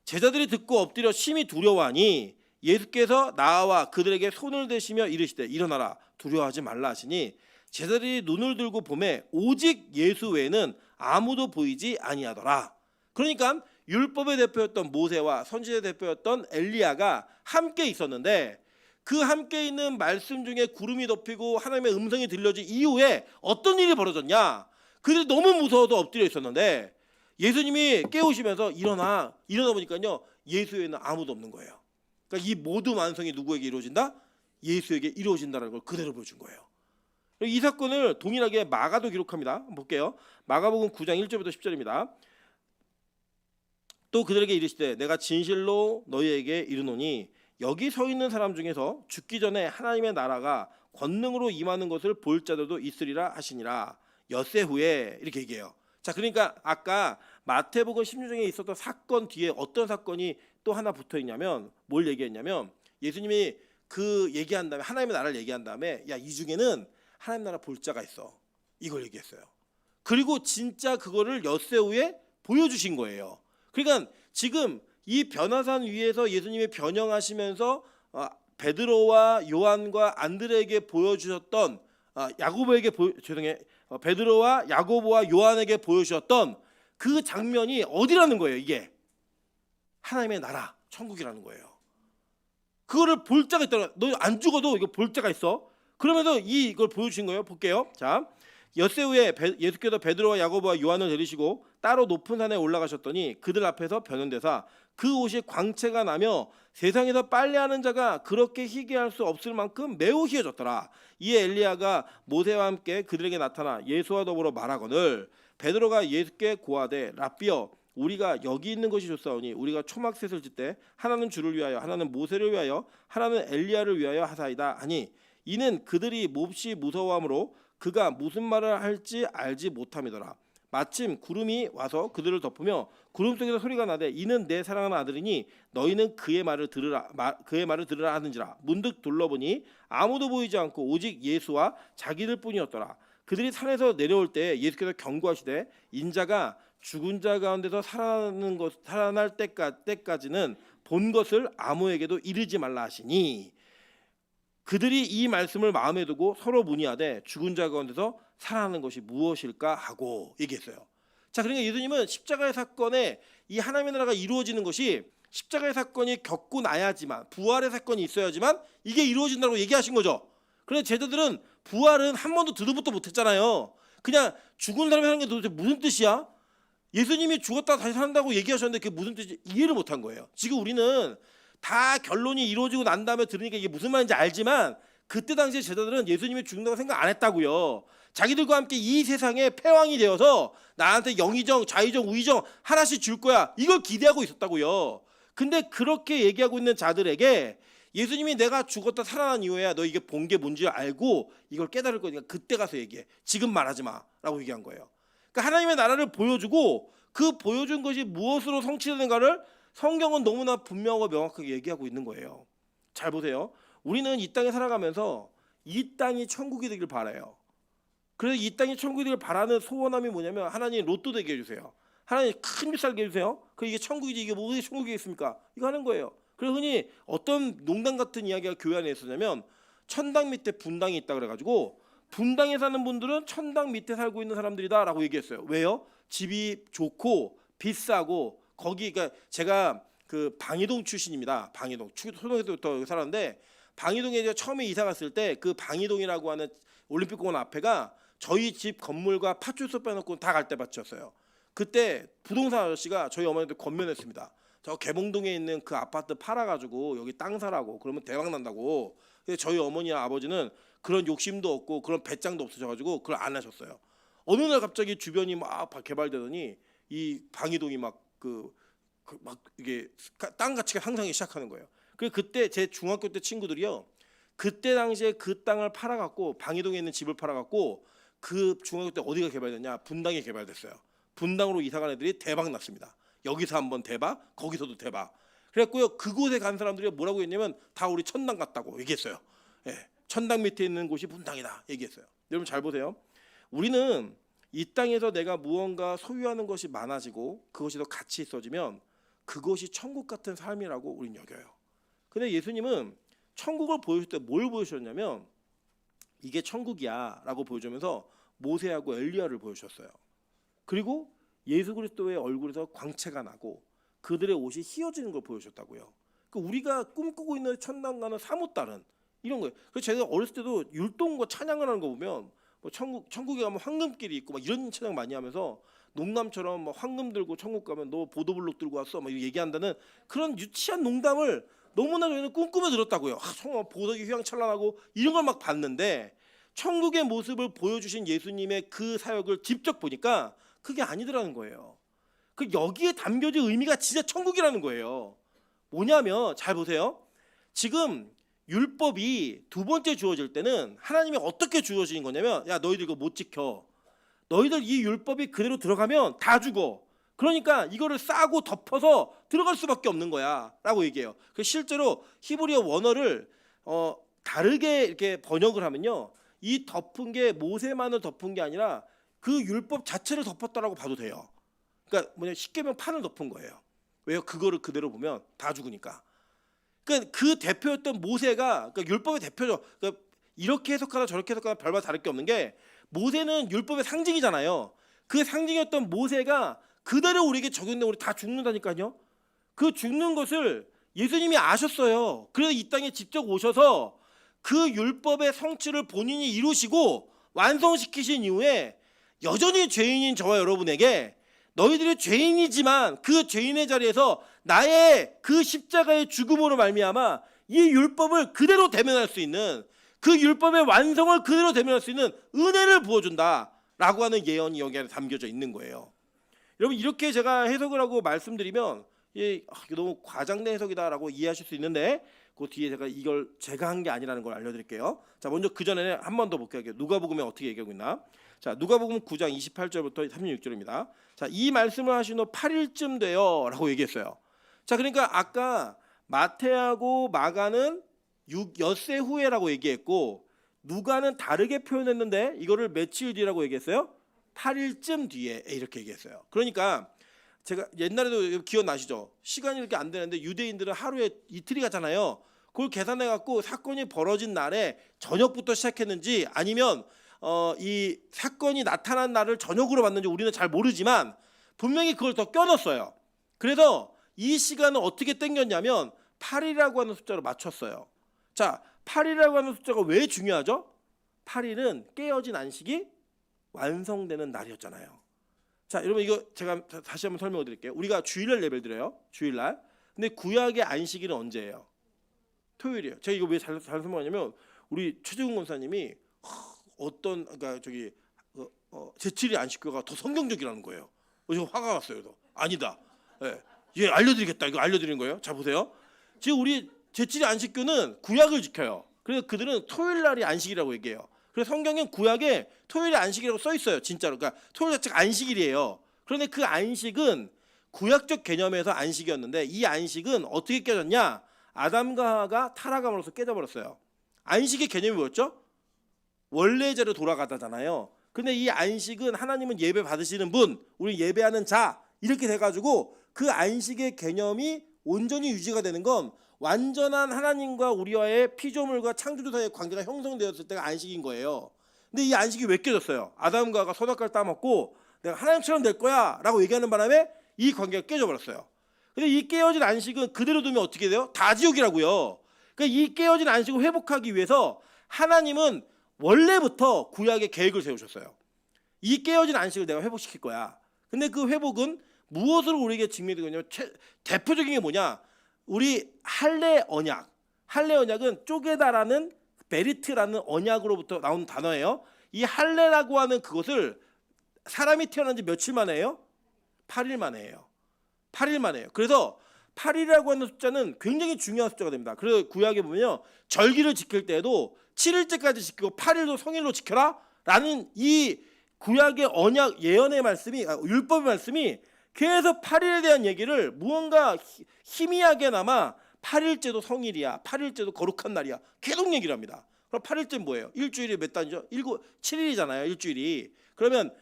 제자들이 듣고 엎드려 심히 두려워하니 예수께서 나와 그들에게 손을 대시며 이르시되 일어나라 두려워하지 말라 하시니 제자들이 눈을 들고 보매 오직 예수 외에는 아무도 보이지 아니하더라. 그러니까 율법의 대표였던 모세와 선지자의 대표였던 엘리야가 함께 있었는데 그 함께 있는 말씀 중에 구름이 덮이고 하나님의 음성이 들려진 이후에 어떤 일이 벌어졌냐? 그들이 너무 무서워서 엎드려 있었는데 예수님이 깨우시면서 일어나 보니까요 예수 외에는 아무도 없는 거예요. 그러니까 이 모든 완성이 누구에게 이루어진다? 예수에게 이루어진다는 걸 그대로 보여준 거예요. 이 사건을 동일하게 마가도 기록합니다. 한번 볼게요. 마가복음 9장 1절부터 10절입니다. 또 그들에게 이르시되 내가 진실로 너희에게 이르노니 여기 서 있는 사람 중에서 죽기 전에 하나님의 나라가 권능으로 임하는 것을 볼 자들도 있으리라 하시니라. 엿새 후에 이렇게 얘기해요. 자, 그러니까 아까 마태복음 16장에 있었던 사건 뒤에 어떤 사건이 또 하나 붙어 있냐면 뭘 얘기했냐면 예수님이 그 얘기한 다음에 하나님의 나라를 얘기한 다음에 야, 이 중에는 하나님 나라 볼 자가 있어. 이걸 얘기했어요. 그리고 진짜 그거를 엿새 후에 보여주신 거예요. 그러니까 지금 이 변화산 위에서 예수님이 변형하시면서 베드로와 요한과 안드레에게 보여주셨던 베드로와 야고보와 요한에게 보여주셨던 그 장면이 어디라는 거예요. 이게 하나님의 나라 천국이라는 거예요. 그거를 볼 자가 있다. 너 안 죽어도 이거 볼 자가 있어. 그러면서 이걸 보여주신 거예요. 볼게요. 자, 엿새 후에 예수께서 베드로와 야고보와 요한을 데리시고 따로 높은 산에 올라가셨더니 그들 앞에서 변현되사 그 옷이 광채가 나며 세상에서 빨래하는 자가 그렇게 희귀할 수 없을 만큼 매우 희어졌더라. 이에 엘리야가 모세와 함께 그들에게 나타나 예수와 더불어 말하거늘 베드로가 예수께 고하되 랍비여 우리가 여기 있는 것이 좋사오니 우리가 초막셋을 짓되 하나는 주를 위하여 하나는 모세를 위하여 하나는 엘리야를 위하여 하사이다 하니 이는 그들이 몹시 무서워하므로 그가 무슨 말을 할지 알지 못함이더라. 마침 구름이 와서 그들을 덮으며 구름 속에서 소리가 나되 이는 내 사랑하는 아들이니 너희는 그의 말을 들으라 하는지라. 문득 둘러보니 아무도 보이지 않고 오직 예수와 자기들뿐이었더라. 그들이 산에서 내려올 때 예수께서 경고하시되 인자가 죽은 자 가운데서 살아날 때까지는 본 것을 아무에게도 이르지 말라 하시니 그들이 이 말씀을 마음에 두고 서로 문의하되 죽은 자 가운데서 살아나는 것이 무엇일까 하고 얘기했어요. 자, 그러니까 예수님은 십자가의 사건에 이 하나님의 나라가 이루어지는 것이 십자가의 사건이 겪고 나야지만 부활의 사건이 있어야지만 이게 이루어진다고 얘기하신 거죠. 그런데 제자들은 부활은 한 번도 듣도 못했잖아요. 그냥 죽은 사람이 하는 게 도대체 무슨 뜻이야? 예수님이 죽었다 다시 산다고 얘기하셨는데 그게 무슨 뜻인지 이해를 못한 거예요. 지금 우리는 다 결론이 이루어지고 난 다음에 들으니까 이게 무슨 말인지 알지만 그때 당시에 제자들은 예수님이 죽는다고 생각 안 했다고요. 자기들과 함께 이 세상의 패왕이 되어서 나한테 영의정, 좌의정, 우의정 하나씩 줄 거야. 이걸 기대하고 있었다고요. 근데 그렇게 얘기하고 있는 자들에게 예수님이 내가 죽었다 살아난 이후에야 너 이게 본 게 뭔지 알고 이걸 깨달을 거니까 그때 가서 얘기해. 지금 말하지 마라고 얘기한 거예요. 그러니까 하나님의 나라를 보여주고 그 보여준 것이 무엇으로 성취되는가를 성경은 너무나 분명하고 명확하게 얘기하고 있는 거예요. 잘 보세요. 우리는 이 땅에 살아가면서 이 땅이 천국이 되길 바라요. 그래서 이 땅이 천국이 되길 바라는 소원함이 뭐냐면 하나님 로또 되게 해주세요. 하나님 큰 집 살게 해주세요. 그 이게 천국이지 이게 뭐가 천국이겠습니까? 이거 하는 거예요. 그래서 흔히 어떤 농담 같은 이야기가 교회 안에 있었냐면 천당 밑에 분당이 있다 그래가지고 분당에 사는 분들은 천당 밑에 살고 있는 사람들이다라고 얘기했어요. 왜요? 집이 좋고 비싸고 거기 그러니까 제가 그 방이동 출신입니다. 방이동 초등학교부터 살았는데 방이동에 이제 처음에 이사 갔을 때 그 방이동이라고 하는 올림픽공원 앞에가 저희 집 건물과 파출소 빼놓고 다 갈대밭이었어요. 그때 부동산 아저씨가 저희 어머니한테 권면했습니다. 저 개봉동에 있는 그 아파트 팔아가지고 여기 땅 사라고 그러면 대박 난다고. 근데 저희 어머니와 아버지는 그런 욕심도 없고 그런 배짱도 없으셔가지고 그걸 안 하셨어요. 어느 날 갑자기 주변이 막 개발되더니 이 방이동이 막 이게 땅 가치가 상승하기 시작하는 거예요. 그때 제 중학교 때 친구들이요. 그때 당시에 그 땅을 팔아갖고 방이동에 있는 집을 팔아갖고 그 중학교 때 어디가 개발됐냐? 분당이 개발됐어요. 분당으로 이사간 애들이 대박 났습니다. 여기서 한번 대박, 거기서도 대박. 그랬고요. 그곳에 간 사람들이 뭐라고 했냐면 다 우리 천당 갔다고 얘기했어요. 예, 천당 밑에 있는 곳이 분당이다 얘기했어요. 여러분 잘 보세요. 우리는 이 땅에서 내가 무언가 소유하는 것이 많아지고 그것이 더 가치 있어지면 그것이 천국 같은 삶이라고 우리는 여겨요. 근데 예수님은 천국을 보여줄 때 뭘 보여주셨냐면 이게 천국이야 라고 보여주면서 모세하고 엘리야를 보여주셨어요. 그리고 예수 그리스도의 얼굴에서 광채가 나고 그들의 옷이 휘어지는 걸 보여주셨다고요. 그러니까 우리가 꿈꾸고 있는 천당과는 사뭇 다른 이런 거예요. 그래서 제가 어렸을 때도 율동과 찬양을 하는 거 보면 뭐 천국에 가면 황금길이 있고 막 이런 찬양 많이 하면서 농담처럼 막 황금 들고 천국 가면 너 보도블록 들고 왔어 막 얘기한다는 그런 유치한 농담을 너무나 저희는 꿈꾸며 들었다고요. 정말 보석이 휘황찬란하고 이런 걸 막 봤는데 천국의 모습을 보여주신 예수님의 그 사역을 직접 보니까 그게 아니더라는 거예요. 그 여기에 담겨진 의미가 진짜 천국이라는 거예요. 뭐냐면 잘 보세요. 지금 율법이 두 번째 주어질 때는 하나님이 어떻게 주어진 거냐면 야 너희들 이거 못 지켜. 너희들 이 율법이 그대로 들어가면 다 죽어. 그러니까 이거를 싸고 덮어서 들어갈 수밖에 없는 거야 라고 얘기해요. 실제로 히브리어 원어를 다르게 이렇게 번역을 하면요. 이 덮은 게 모세만을 덮은 게 아니라 그 율법 자체를 덮었다라고 봐도 돼요. 그러니까 뭐냐 십계명 판을 덮은 거예요. 왜요? 그거를 그대로 보면 다 죽으니까. 그러니까 그 대표였던 모세가 그러니까 율법의 대표죠. 그러니까 이렇게 해석하나 저렇게 해석하나 별반 다를 게 없는 게 모세는 율법의 상징이잖아요. 그 상징이었던 모세가 그대로 우리에게 적용되면 우리 다 죽는다니까요. 그 죽는 것을 예수님이 아셨어요. 그래서 이 땅에 직접 오셔서 그 율법의 성취를 본인이 이루시고 완성시키신 이후에 여전히 죄인인 저와 여러분에게 너희들이 죄인이지만 그 죄인의 자리에서 나의 그 십자가의 죽음으로 말미암아 이 율법을 그대로 대면할 수 있는 그 율법의 완성을 그대로 대면할 수 있는 은혜를 부어준다라고 하는 예언이 여기 안에 담겨져 있는 거예요. 여러분 이렇게 제가 해석을 하고 말씀드리면 이게 너무 과장된 해석이다라고 이해하실 수 있는데 그 뒤에 이걸 제가 한 게 아니라는 걸 알려드릴게요. 자 먼저 그 전에 한 번 더 볼게요. 누가복음에 어떻게 얘기하고 있나? 자 누가복음 9장 28절부터 36절입니다. 자 이 말씀을 하신 후 8일쯤 돼요라고 얘기했어요. 자 그러니까 아까 마태하고 마가는 엿새 후에라고 얘기했고 누가는 다르게 표현했는데 이거를 며칠 뒤라고 얘기했어요? 8일쯤 뒤에 이렇게 얘기했어요. 그러니까 제가 옛날에도 기억나시죠? 시간이 이렇게 안 되는데 유대인들은 하루에 이틀이 가잖아요. 그걸 계산해 갖고 사건이 벌어진 날에 저녁부터 시작했는지 아니면 이 사건이 나타난 날을 저녁으로 봤는지 우리는 잘 모르지만 분명히 그걸 더 껴넣었어요. 그래서 이 시간을 어떻게 땡겼냐면 8이라고 하는 숫자로 맞췄어요. 자, 8이라고 하는 숫자가 왜 중요하죠? 8일은 깨어진 안식이 완성되는 날이었잖아요. 자, 여러분 이거 제가 다시 한번 설명을 드릴게요. 우리가 주일날 예배를 드려요. 주일날. 근데 구약의 안식일은 언제예요? 토요일이에요. 제가 이거 왜 잘 설명하냐면 우리 최재훈 권사님이 그러니까 제7일 안식교가 더 성경적이라는 거예요. 그래서 화가 났어요. 아니다. 예, 알려드리겠다. 이거 알려드리는 거예요. 자 보세요. 지금 우리 제7일 안식교는 구약을 지켜요. 그래서 그들은 토요일 날이 안식이라고 얘기해요. 그래서 성경엔 구약에 토요일이 안식이라고 써 있어요. 진짜로. 그러니까 토요일 자체가 안식일이에요. 그런데 그 안식은 구약적 개념에서 안식이었는데 이 안식은 어떻게 깨졌냐? 아담과 하와가 타락함으로써 깨져버렸어요. 안식의 개념이 뭐였죠? 원래 자로 돌아가다잖아요. 근데 이 안식은 하나님은 예배 받으시는 분, 우리 예배하는 자 이렇게 돼가지고 그 안식의 개념이 온전히 유지가 되는 건 완전한 하나님과 우리와의 피조물과 창조주 사이의 관계가 형성되었을 때가 안식인 거예요. 근데 이 안식이 왜 깨졌어요? 아담과 하와가 선악과를 따먹고 내가 하나님처럼 될 거야 라고 얘기하는 바람에 이 관계가 깨져버렸어요. 근데 이 깨어진 안식은 그대로 두면 어떻게 돼요? 다 지옥이라고요. 그러니까 이 깨어진 안식을 회복하기 위해서 하나님은 원래부터 구약의 계획을 세우셨어요. 이 깨어진 안식을 내가 회복시킬 거야. 근데 그 회복은 무엇으로 우리에게 증명되냐면 대표적인 게 뭐냐? 우리 할례 언약. 할례 언약은 쪼개다라는 베리트라는 언약으로부터 나온 단어예요. 이 할례라고 하는 그것을 사람이 태어난 지 며칠 만에 해요? 8일 만에 해요. 8일 만에 해요. 그래서 8일이라고 하는 숫자는 굉장히 중요한 숫자가 됩니다. 그래서 구약에 보면요. 절기를 지킬 때에도 7일째까지 지키고 8일도 성일로 지켜라 라는 이 구약의 언약 예언의 말씀이 율법의 말씀이 계속 8일에 대한 얘기를 무언가 희미하게나마 8일째도 성일이야. 8일째도 거룩한 날이야. 계속 얘기를 합니다. 그럼 8일째는 뭐예요? 일주일이 몇 단이죠? 7일이잖아요. 일주일이. 그러면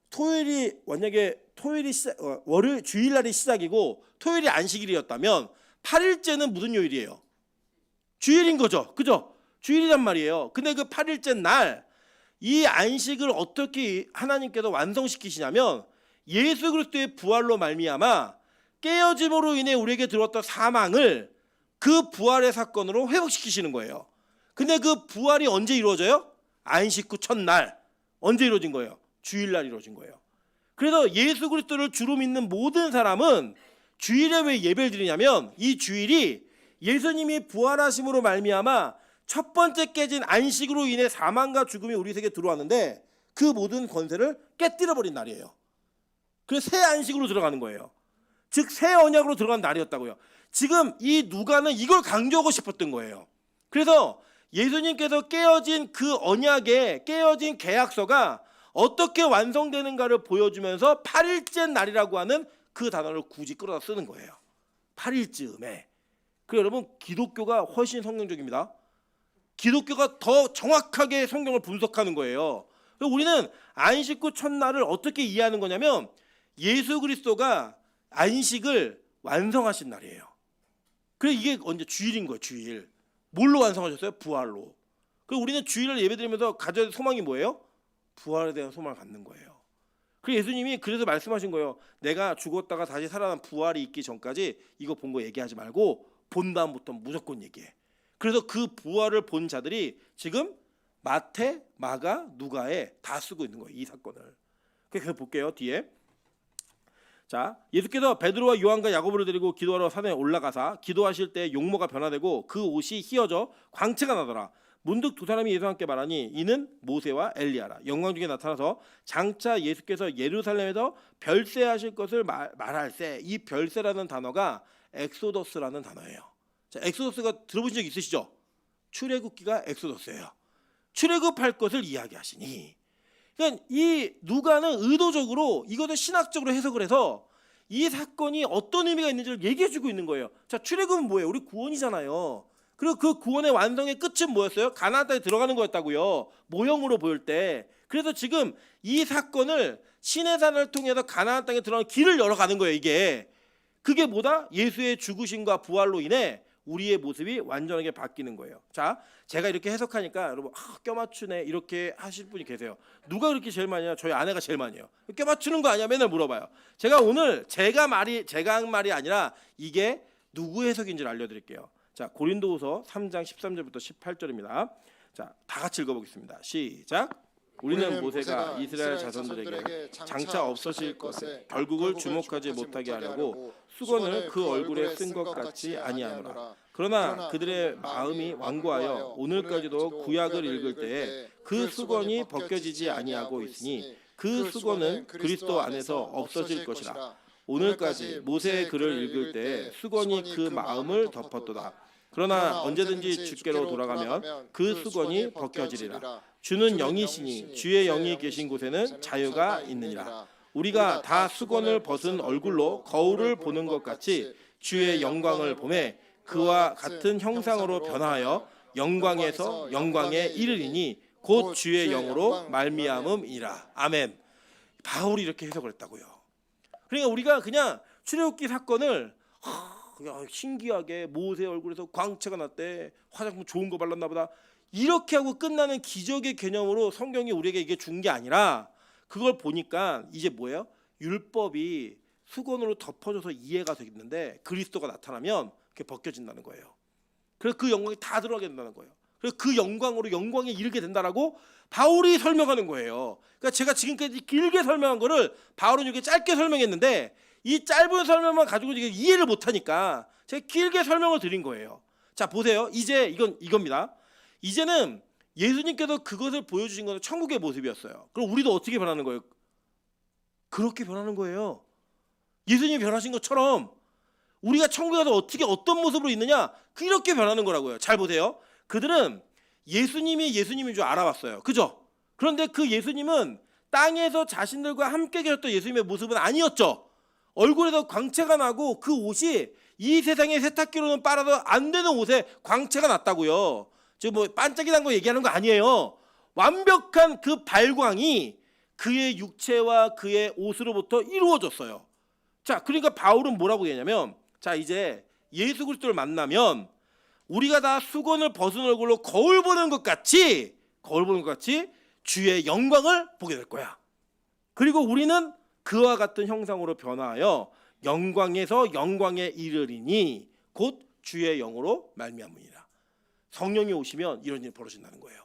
토요일이 만약에 월요일 주일날이 시작이고 토요일이 안식일이었다면 8일째는 무슨 요일이에요? 주일인 거죠. 그죠? 주일이란 말이에요. 근데 그 8일째 날 이 안식을 어떻게 하나님께서 완성시키시냐면 예수 그리스도의 부활로 말미암아 깨어짐으로 인해 우리에게 들어왔던 사망을 그 부활의 사건으로 회복시키시는 거예요. 근데 그 부활이 언제 이루어져요? 안식 후 첫날. 언제 이루어진 거예요? 주일날 이루어진 거예요. 그래서 예수 그리스도를 주로 믿는 모든 사람은 주일에 왜 예배를 드리냐면 이 주일이 예수님이 부활하심으로 말미암아 첫 번째 깨진 안식으로 인해 사망과 죽음이 우리 세계에 들어왔는데 그 모든 권세를 깨뜨려버린 날이에요. 그래서 새 안식으로 들어가는 거예요. 즉 새 언약으로 들어간 날이었다고요. 지금 이 누가는 이걸 강조하고 싶었던 거예요. 그래서 예수님께서 깨어진 그 언약의 깨어진 계약서가 어떻게 완성되는가를 보여주면서 8일째 날이라고 하는 그 단어를 굳이 끌어다 쓰는 거예요. 8일쯤에. 그래서 여러분 기독교가 훨씬 성경적입니다. 기독교가 더 정확하게 성경을 분석하는 거예요. 우리는 안식 후 첫날을 어떻게 이해하는 거냐면 예수 그리스도가 안식을 완성하신 날이에요. 그래 이게 언제 주일인 거예요. 주일. 뭘로 완성하셨어요? 부활로. 그리고 우리는 주일을 예배드리면서 가져야 될 소망이 뭐예요? 부활에 대한 소망을 갖는 거예요. 그래서 예수님이 그래서 말씀하신 거예요. 내가 죽었다가 다시 살아난 부활이 있기 전까지 이거 본 거 얘기하지 말고 본 다음부터 무조건 얘기해. 그래서 그 부활을 본 자들이 지금 마태, 마가, 누가에 다 쓰고 있는 거예요. 이 사건을. 그래서 볼게요. 뒤에. 자, 예수께서 베드로와 요한과 야고보를 데리고 기도하러 산에 올라가사 기도하실 때 용모가 변화되고 그 옷이 휘어져 광채가 나더라. 문득 두 사람이 예수와 함께 말하니 이는 모세와 엘리야라. 영광 중에 나타나서 장차 예수께서 예루살렘에서 별세하실 것을 말할세. 이 별세라는 단어가 엑소더스라는 단어예요. 자, 엑소더스가 들어보신 적 있으시죠? 출애굽기가 엑소더스예요. 출애굽할 것을 이야기하시니. 그러니까 이 누가는 의도적으로 이것을 신학적으로 해석을 해서 이 사건이 어떤 의미가 있는지를 얘기해주고 있는 거예요. 자, 출애굽은 뭐예요? 우리 구원이잖아요. 그리고 그 구원의 완성의 끝은 뭐였어요? 가나안 땅에 들어가는 거였다고요. 모형으로 보일 때. 그래서 지금 이 사건을 시내산을 통해서 가나안 땅에 들어가는 길을 열어가는 거예요. 이게. 그게 뭐다? 예수의 죽으심과 부활로 인해 우리의 모습이 완전하게 바뀌는 거예요. 자, 제가 이렇게 해석하니까 여러분 껴맞추네 이렇게 하실 분이 계세요. 누가 그렇게 제일 많이 해요? 저희 아내가 제일 많이 해요. 껴맞추는 거 아니야? 맨날 물어봐요. 제가 오늘 제가 한 말이 아니라 이게 누구 해석인지를 알려드릴게요. 자, 고린도후서 3장 13절부터 18절입니다. 자, 다 같이 읽어보겠습니다. 시작. 우리는 모세가 이스라엘 자손들에게 장차 없어질 것에 결국을 주목하지 못하게 하려고 수건을 그 얼굴에 쓴 것 같지 아니하노라. 그러나 그들의 마음이 완고하여 오늘까지도 구약을 읽을 때에 그 수건이 벗겨지지 아니하고 있으니 그 수건은 그리스도 안에서 없어질 것이라. 오늘까지 모세의 글을 읽을 때에 수건이 그 마음을 덮었도다. 그러나 언제든지 주께로 돌아가면 그 수건이 벗겨지리라. 주는 영이시니 주의 영이 계신 곳에는 자유가 있느니라. 우리가 다 수건을 벗은 얼굴로 거울을 보는 것 같이 주의 영광을 보매 그와 같은 형상으로 변화하여 영광에서 영광에 이르리니 곧 주의 영으로 말미암음이라. 아멘. 바울이 이렇게 해석을 했다고요. 그러니까 우리가 그냥 출애굽기 사건을 그냥 신기하게 모세 얼굴에서 광채가 났대, 화장품 좋은 거 발랐나 보다, 이렇게 하고 끝나는 기적의 개념으로 성경이 우리에게 이게 준 게 아니라, 그걸 보니까 이제 뭐예요? 율법이 수건으로 덮어져서 이해가 되겠는데 그리스도가 나타나면 그게 벗겨진다는 거예요. 그래서 그 영광이 다 들어가게 된다는 거예요. 그래서 그 영광으로 영광에 이르게 된다라고 바울이 설명하는 거예요. 그러니까 제가 지금까지 길게 설명한 거를 바울은 이렇게 짧게 설명했는데, 이 짧은 설명만 가지고 이해를 못하니까 제가 길게 설명을 드린 거예요. 자, 보세요. 이제 이겁니다. 이제는 예수님께서 그것을 보여주신 것은 천국의 모습이었어요. 그럼 우리도 어떻게 변하는 거예요? 그렇게 변하는 거예요. 예수님이 변하신 것처럼 우리가 천국에 가서 어떻게 어떤 모습으로 있느냐, 그렇게 변하는 거라고요. 잘 보세요. 그들은 예수님이 예수님인 줄 알아왔어요. 그죠? 그런데 그 예수님은 땅에서 자신들과 함께 계셨던 예수님의 모습은 아니었죠. 얼굴에서 광채가 나고 그 옷이 이 세상의 세탁기로는 빨아도 안 되는 옷에 광채가 났다고요. 지금 뭐 반짝이는 거 얘기하는 거 아니에요. 완벽한 그 발광이 그의 육체와 그의 옷으로부터 이루어졌어요. 자, 그러니까 바울은 뭐라고 얘기하냐면, 자, 이제 예수 그리스도를 만나면 우리가 다 수건을 벗은 얼굴로 거울 보는 것 같이 주의 영광을 보게 될 거야. 그리고 우리는 그와 같은 형상으로 변화하여 영광에서 영광에 이르리니 곧 주의 영으로 말미암으니라. 성령이 오시면 이런 일이 벌어진다는 거예요.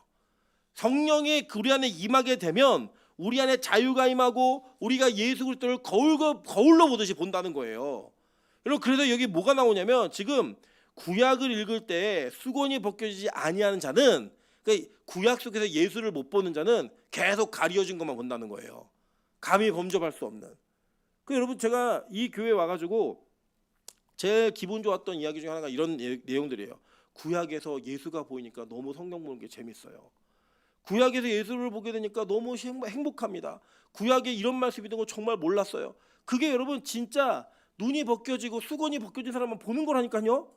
성령이 우리 안에 임하게 되면 우리 안에 자유가 임하고 우리가 예수 그리스도를 거울로 보듯이 본다는 거예요. 여러분, 그래서 여기 뭐가 나오냐면, 지금 구약을 읽을 때 수건이 벗겨지지 아니하는 자는, 그러니까 구약 속에서 예수를 못 보는 자는 계속 가려진 것만 본다는 거예요. 감히 범접할 수 없는. 그 여러분, 제가 이 교회에 와가지고 제일 기분 좋았던 이야기 중에 하나가 이런 내용들이에요. 구약에서 예수가 보이니까 너무 성경 보는 게 재밌어요. 구약에서 예수를 보게 되니까 너무 행복합니다. 구약에 이런 말씀이 있는 거 정말 몰랐어요. 그게 여러분 진짜 눈이 벗겨지고 수건이 벗겨진 사람만 보는 거라니까요.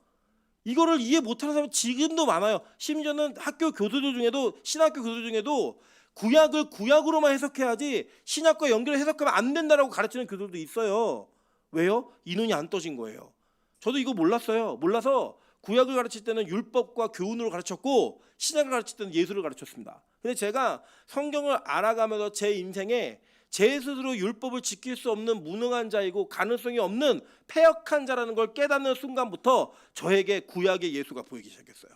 이거를 이해 못하는 사람은 지금도 많아요. 심지어는 학교 교수들 중에도, 신학교 교수들 중에도 구약을 구약으로만 해석해야지 신약과 연결해 해석하면 안 된다라고 가르치는 교수들도 있어요. 왜요? 이 눈이 안 떠진 거예요. 저도 이거 몰랐어요. 몰라서 구약을 가르칠 때는 율법과 교훈으로 가르쳤고, 신약을 가르칠 때는 예수를 가르쳤습니다. 근데 제가 성경을 알아가면서 제 인생에 제 스스로 율법을 지킬 수 없는 무능한 자이고 가능성이 없는 패역한 자라는 걸 깨닫는 순간부터 저에게 구약의 예수가 보이기 시작했어요.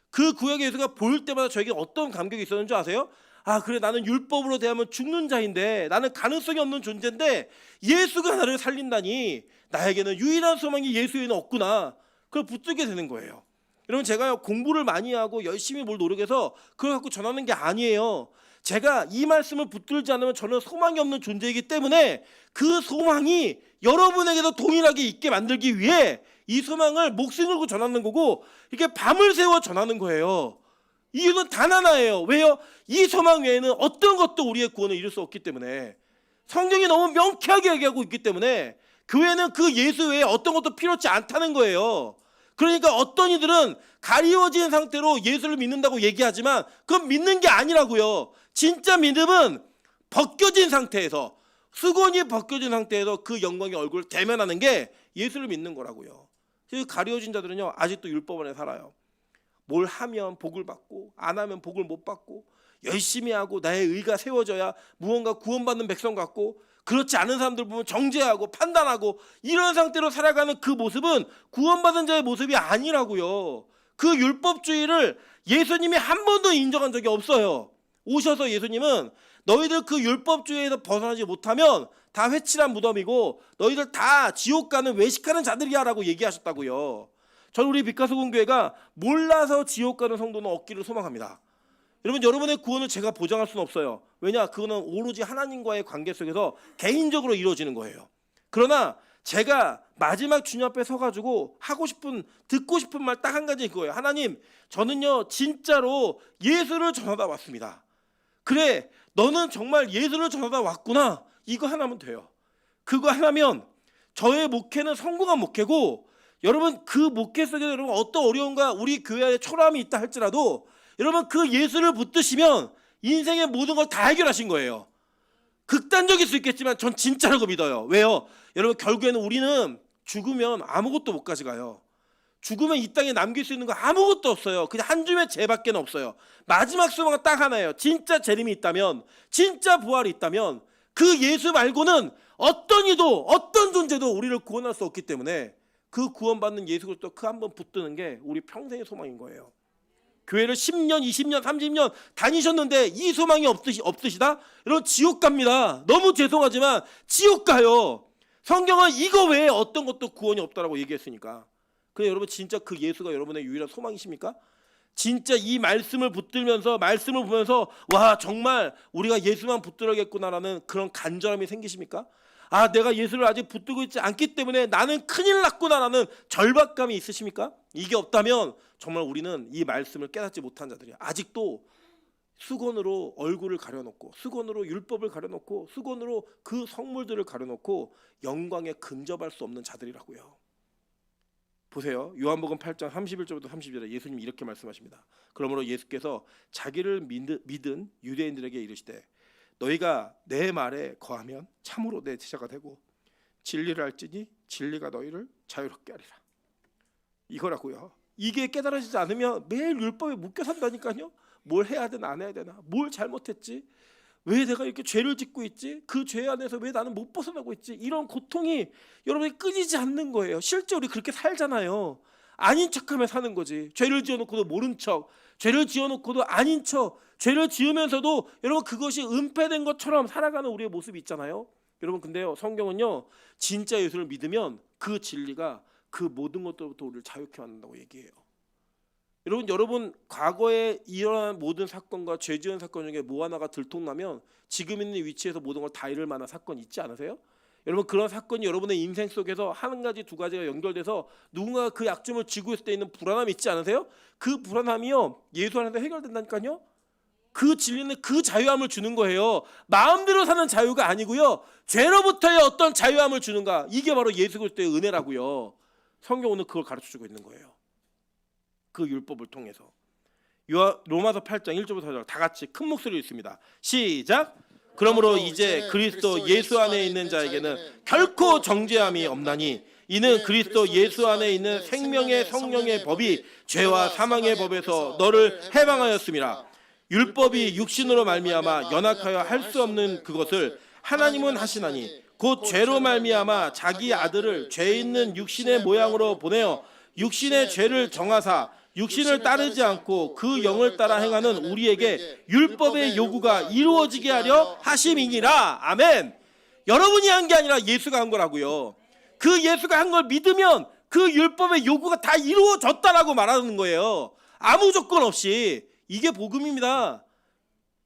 그 구약의 예수가 보일 때마다 저에게 어떤 감격이 있었는지 아세요? 아, 그래, 나는 율법으로 대하면 죽는 자인데, 나는 가능성이 없는 존재인데 예수가 나를 살린다니, 나에게는 유일한 소망이 예수 외에는 없구나. 그걸 붙들게 되는 거예요. 여러분, 제가 공부를 많이 하고 열심히 뭘 노력해서 그걸 갖고 전하는 게 아니에요. 제가 이 말씀을 붙들지 않으면 저는 소망이 없는 존재이기 때문에 그 소망이 여러분에게도 동일하게 있게 만들기 위해 이 소망을 목숨 걸고 전하는 거고, 이렇게 밤을 새워 전하는 거예요. 이유는 단 하나예요. 왜요? 이 소망 외에는 어떤 것도 우리의 구원을 이룰 수 없기 때문에, 성경이 너무 명쾌하게 얘기하고 있기 때문에 교회는 그 예수 외에 어떤 것도 필요치 않다는 거예요. 그러니까 어떤 이들은 가리워진 상태로 예수를 믿는다고 얘기하지만 그건 믿는 게 아니라고요. 진짜 믿음은 벗겨진 상태에서, 수건이 벗겨진 상태에서 그 영광의 얼굴을 대면하는 게 예수를 믿는 거라고요. 그래서 가리워진 자들은요, 아직도 율법 안에 살아요. 뭘 하면 복을 받고 안 하면 복을 못 받고, 열심히 하고 나의 의가 세워져야 무언가 구원받는 백성 같고, 그렇지 않은 사람들 보면 정죄하고 판단하고, 이런 상태로 살아가는 그 모습은 구원받은 자의 모습이 아니라고요. 그 율법주의를 예수님이 한 번도 인정한 적이 없어요. 오셔서 예수님은 너희들 그 율법주의에서 벗어나지 못하면 다 회칠한 무덤이고 너희들 다 지옥 가는 외식하는 자들이야 라고 얘기하셨다고요. 저는 우리 빛가서공교회가 몰라서 지옥 가는 성도는 없기를 소망합니다. 여러분, 여러분의 구원을 제가 보장할 수는 없어요. 왜냐? 그거는 오로지 하나님과의 관계 속에서 개인적으로 이루어지는 거예요. 그러나 제가 마지막 주님 앞에 서가지고 하고 싶은, 듣고 싶은 말 딱 한 가지 그거예요. 하나님, 저는요 진짜로 예수를 전하다 왔습니다. 그래, 너는 정말 예수를 전하다 왔구나. 이거 하나면 돼요. 그거 하나면 저의 목회는 성공한 목회고, 여러분 그 목회 속에 여러분 어떤 어려움과 우리 교회에 초라함이 있다 할지라도 여러분 그 예수를 붙드시면 인생의 모든 걸 다 해결하신 거예요. 극단적일 수 있겠지만 전 진짜라고 믿어요. 왜요? 여러분 결국에는 우리는 죽으면 아무것도 못 가져가요. 죽으면 이 땅에 남길 수 있는 거 아무것도 없어요. 그냥 한 줌의 죄밖에 없어요. 마지막 소망은 딱 하나예요. 진짜 재림이 있다면, 진짜 부활이 있다면 그 예수 말고는 어떤 이도 어떤 존재도 우리를 구원할 수 없기 때문에 그 구원받는 예수 그리스도 그 한 번 붙드는 게 우리 평생의 소망인 거예요. 교회를 10년, 20년, 30년 다니셨는데 이 소망이 없으시다? 여러분 지옥 갑니다. 너무 죄송하지만 지옥 가요. 성경은 이거 외에 어떤 것도 구원이 없다라고 얘기했으니까. 그래 여러분 진짜 그 예수가 여러분의 유일한 소망이십니까? 진짜 이 말씀을 붙들면서 말씀을 보면서 와 정말 우리가 예수만 붙들어야겠구나라는 그런 간절함이 생기십니까? 아 내가 예수를 아직 붙들고 있지 않기 때문에 나는 큰일 났구나라는 절박감이 있으십니까? 이게 없다면 정말 우리는 이 말씀을 깨닫지 못한 자들이야. 아직도 수건으로 얼굴을 가려놓고 수건으로 율법을 가려놓고 수건으로 그 성물들을 가려놓고 영광에 근접할 수 없는 자들이라고요. 보세요. 요한복음 8장 31절부터 32절에 예수님이 이렇게 말씀하십니다. 그러므로 예수께서 자기를 믿은 유대인들에게 이르시되 너희가 내 말에 거하면 참으로 내 제자가 되고 진리를 알지니 진리가 너희를 자유롭게 하리라. 이거라고요. 이게 깨달아지지 않으면 매일 율법에 묶여 산다니까요. 뭘 해야 되나 안 해야 되나, 뭘 잘못했지, 왜 내가 이렇게 죄를 짓고 있지, 그 죄 안에서 왜 나는 못 벗어나고 있지, 이런 고통이 여러분이 끊이지 않는 거예요. 실제 우리 그렇게 살잖아요. 아닌 척하며 사는 거지. 죄를 지어놓고도 모른 척, 죄를 지어놓고도 아닌 척, 죄를 지으면서도 여러분 그것이 은폐된 것처럼 살아가는 우리의 모습이 있잖아요. 여러분 근데요 성경은요 진짜 예수를 믿으면 그 진리가 그 모든 것들부터 우리를 자유케 만든다고 얘기해요. 여러분 과거에 일어난 모든 사건과 죄 지은 사건 중에 뭐 하나가 들통나면 지금 있는 위치에서 모든 걸 다 잃을 만한 사건이 있지 않으세요? 여러분 그런 사건이 여러분의 인생 속에서 한 가지 두 가지가 연결돼서 누군가가 그 약점을 쥐고 있을 때 있는 불안함이 있지 않으세요? 그 불안함이요 예수 안에서 해결된다니까요. 그 진리는 그 자유함을 주는 거예요. 마음대로 사는 자유가 아니고요 죄로부터의 어떤 자유함을 주는가, 이게 바로 예수 그리스도의 은혜라고요. 성경 오늘 그걸 가르쳐주고 있는 거예요. 그 율법을 통해서. 로마서 8장 1절부터 4절 다 같이 큰 목소리로 읽습니다. 시작. 그러므로 이제 그리스도 예수 안에 있는 자에게는 결코 정죄함이 없나니 이는 그리스도 예수 안에 있는 생명의 성령의 법이 죄와 사망의 법에서 너를 해방하였음이라. 율법이 육신으로 말미암아 연약하여 할 수 없는 그것을 하나님은 하시나니 곧 죄로 말미암아 자기 아들을 죄 있는 육신의 모양으로 보내어 육신의 죄를 정하사 육신을 따르지 않고 그 영을 따라 행하는 우리에게 율법의 요구가 이루어지게 하려 하심이니라. 아멘. 여러분이 한 게 아니라 예수가 한 거라고요. 그 예수가 한 걸 믿으면 그 율법의 요구가 다 이루어졌다라고 말하는 거예요. 아무 조건 없이. 이게 복음입니다.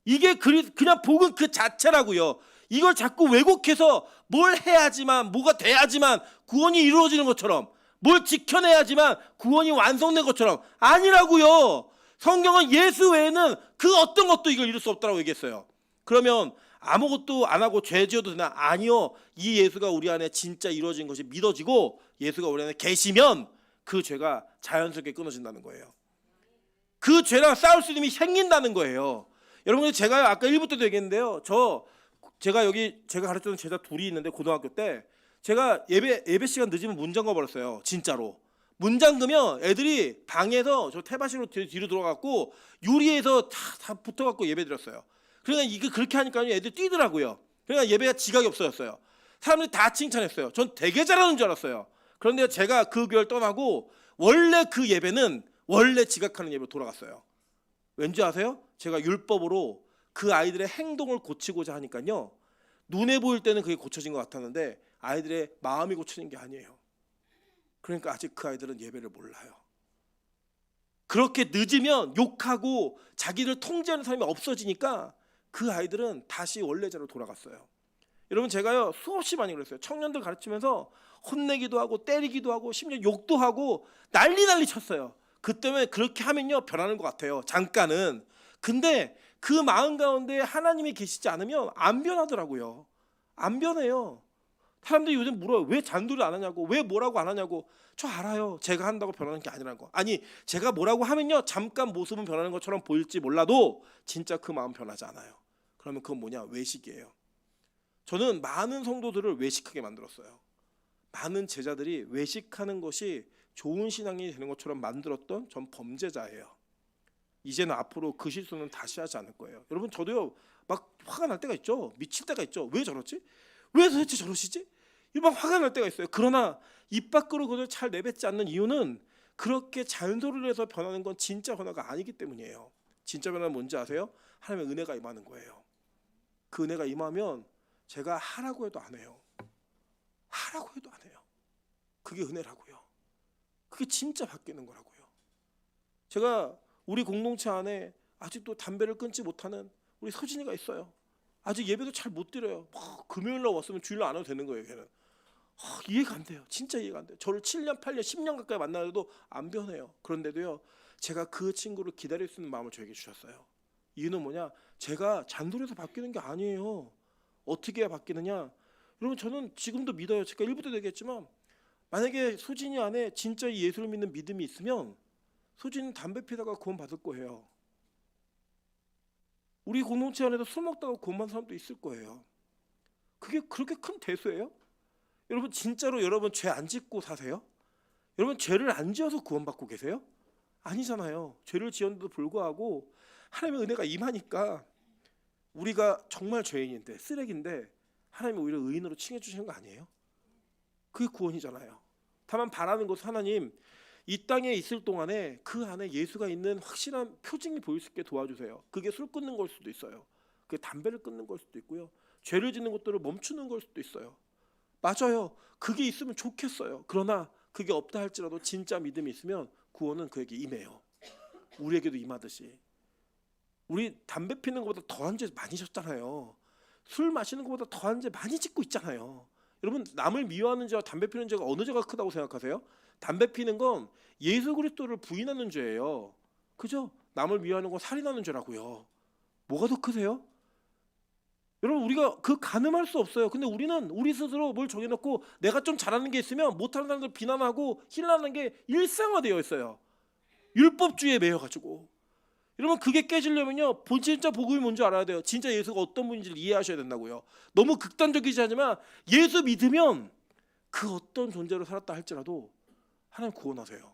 이게 그냥 복음 그 자체라고요. 이걸 자꾸 왜곡해서 뭘 해야지만, 뭐가 돼야지만 구원이 이루어지는 것처럼, 뭘 지켜내야지만 구원이 완성된 것처럼 아니라고요. 성경은 예수 외에는 그 어떤 것도 이걸 이룰 수 없다고 얘기했어요. 그러면 아무것도 안 하고 죄 지어도 되나? 아니요. 이 예수가 우리 안에 진짜 이루어진 것이 믿어지고 예수가 우리 안에 계시면 그 죄가 자연스럽게 끊어진다는 거예요. 그 죄랑 싸울 수 있는 힘이 생긴다는 거예요. 여러분 제가 아까 1부터도 얘기했는데요. 제가 가르쳤던 제자 둘이 있는데 고등학교 때 제가 예배 시간 늦으면 문 잠가 버렸어요. 진짜로. 문 잠그면 애들이 방에서 저 태바시로 뒤로 들어갔고 유리에서 다 붙어갖고 예배 드렸어요. 그러니까 이게 그렇게 하니까 애들이 뛰더라고요. 그러니까 예배가 지각이 없어졌어요. 사람들이 다 칭찬했어요. 전 되게 잘하는 줄 알았어요. 그런데 제가 그 교회를 떠나고 원래 그 예배는 원래 지각하는 예배로 돌아갔어요. 왠지 아세요? 제가 율법으로 그 아이들의 행동을 고치고자 하니까요. 눈에 보일 때는 그게 고쳐진 것 같았는데 아이들의 마음이 고쳐진 게 아니에요. 그러니까 아직 그 아이들은 예배를 몰라요. 그렇게 늦으면 욕하고 자기를 통제하는 사람이 없어지니까 그 아이들은 다시 원래대로 돌아갔어요. 여러분 제가요 수없이 많이 그랬어요. 청년들 가르치면서 혼내기도 하고 때리기도 하고 심지어 욕도 하고 난리 쳤어요. 그 때문에 그렇게 하면요 변하는 것 같아요. 잠깐은. 근데 그 마음 가운데 하나님이 계시지 않으면 안 변하더라고요. 안 변해요. 사람들이 요즘 물어요. 왜 잔소리를 안 하냐고, 왜 뭐라고 안 하냐고. 저 알아요. 제가 한다고 변하는 게 아니라는 거. 아니 제가 뭐라고 하면요 잠깐 모습은 변하는 것처럼 보일지 몰라도 진짜 그 마음 변하지 않아요. 그러면 그건 뭐냐? 외식이에요. 저는 많은 성도들을 외식하게 만들었어요. 많은 제자들이 외식하는 것이 좋은 신앙이 되는 것처럼 만들었던 전 범죄자예요. 이제는 앞으로 그 실수는 다시 하지 않을 거예요. 여러분, 저도요 막 화가 날 때가 있죠. 미칠 때가 있죠. 왜 저렇지? 왜 도대체 저러시지? 막 화가 날 때가 있어요. 그러나 입 밖으로 그걸 잘 내뱉지 않는 이유는 그렇게 잔소리를 해서 변하는 건 진짜 변화가 아니기 때문이에요. 진짜 변화는 뭔지 아세요? 하나님의 은혜가 임하는 거예요. 그 은혜가 임하면 제가 하라고 해도 안 해요. 하라고 해도 안 해요. 그게 은혜라고요. 그게 진짜 바뀌는 거라고요. 제가 우리 공동체 안에 아직도 담배를 끊지 못하는 우리 서진이가 있어요. 아직 예배도 잘 못 드려요. 금요일날 왔으면 주일날 안 와도 되는 거예요. 걔는 이해가 안 돼요. 진짜 이해가 안 돼요. 저를 7년, 8년, 10년 가까이 만나도 안 변해요. 그런데도요, 제가 그 친구를 기다릴 수 있는 마음을 저에게 주셨어요. 이유는 뭐냐? 제가 잔소리에서 바뀌는 게 아니에요. 어떻게 해야 바뀌느냐? 여러분, 저는 지금도 믿어요. 제가 1부 때도 얘기했지만 만약에 소진이 안에 진짜 이 예수를 믿는 믿음이 있으면 소진은 담배 피다가 구원 받을 거예요. 우리 공동체 안에서 술 먹다가 구원 받는 사람도 있을 거예요. 그게 그렇게 큰 대수예요? 여러분, 진짜로 여러분 죄 안 짓고 사세요? 여러분, 죄를 안 지어서 구원받고 계세요? 아니잖아요. 죄를 지었는데도 불구하고 하나님의 은혜가 임하니까 우리가 정말 죄인인데, 쓰레기인데 하나님이 오히려 의인으로 칭해 주시는 거 아니에요? 그게 구원이잖아요. 다만 바라는 것은 하나님, 이 땅에 있을 동안에 그 안에 예수가 있는 확실한 표징이 보일 수 있게 도와주세요. 그게 술 끊는 걸 수도 있어요. 그게 담배를 끊는 걸 수도 있고요. 죄를 짓는 것들을 멈추는 걸 수도 있어요. 맞아요. 그게 있으면 좋겠어요. 그러나 그게 없다 할지라도 진짜 믿음이 있으면 구원은 그에게 임해요. 우리에게도 임하듯이. 우리 담배 피는 것보다 더한 죄 많이 졌잖아요. 술 마시는 것보다 더한 죄 많이 짓고 있잖아요. 여러분, 남을 미워하는 죄와 담배 피는 죄가 어느 죄가 크다고 생각하세요? 담배 피는 건 예수 그리스도를 부인하는 죄예요. 그죠? 남을 미워하는 건 살인하는 죄라고요. 뭐가 더 크세요? 여러분, 우리가 그 가늠할 수 없어요. 근데 우리는 우리 스스로 뭘 정해놓고 내가 좀 잘하는 게 있으면 못하는 사람들 비난하고 힐난하는 게 일상화되어 있어요. 율법주의에 매여가지고. 여러분, 그게 깨지려면요, 진짜 복음이 뭔지 알아야 돼요. 진짜 예수가 어떤 분인지를 이해하셔야 된다고요. 너무 극단적이지 않지만 예수 믿으면 그 어떤 존재로 살았다 할지라도 하나님 구원하세요.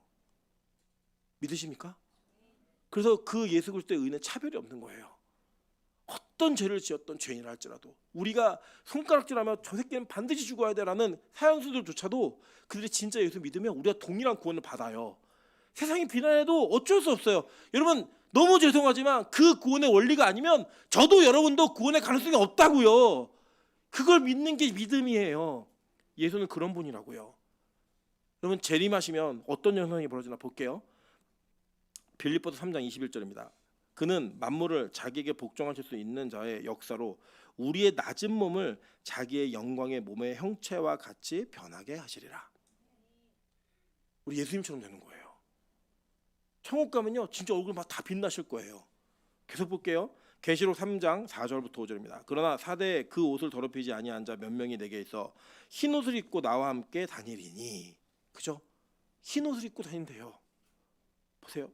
믿으십니까? 그래서 그 예수 그리스도의 은혜 차별이 없는 거예요. 어떤 죄를 지었던 죄인이라 할지라도 우리가 손가락질하면 저 새끼는 반드시 죽어야 돼라는 사형수들조차도 그들이 진짜 예수 믿으면 우리가 동일한 구원을 받아요. 세상이 비난해도 어쩔 수 없어요. 여러분, 너무 죄송하지만 그 구원의 원리가 아니면 저도 여러분도 구원의 가능성이 없다고요. 그걸 믿는 게 믿음이에요. 예수는 그런 분이라고요. 여러분, 재림하시면 어떤 현상이 벌어지나 볼게요. 빌립보서 3장 21절입니다. 그는 만물을 자기에게 복종하실 수 있는 자의 역사로 우리의 낮은 몸을 자기의 영광의 몸의 형체와 같이 변하게 하시리라. 우리 예수님처럼 되는 거예요. 천국 가면요, 진짜 얼굴 막 다 빛나실 거예요. 계속 볼게요. 계시록 3장 4절부터 5절입니다. 그러나 사대에 그 옷을 더럽히지 아니한 자 몇 명이 내게 있어 흰 옷을 입고 나와 함께 다니리니. 그죠? 흰 옷을 입고 다닌대요. 보세요.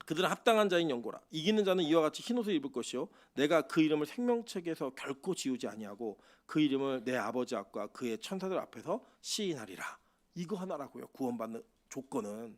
그들은 합당한 자인 영고라. 이기는 자는 이와 같이 흰 옷을 입을 것이요 내가 그 이름을 생명책에서 결코 지우지 아니하고 그 이름을 내 아버지 앞과 그의 천사들 앞에서 시인하리라. 이거 하나라고요. 구원받는 조건은.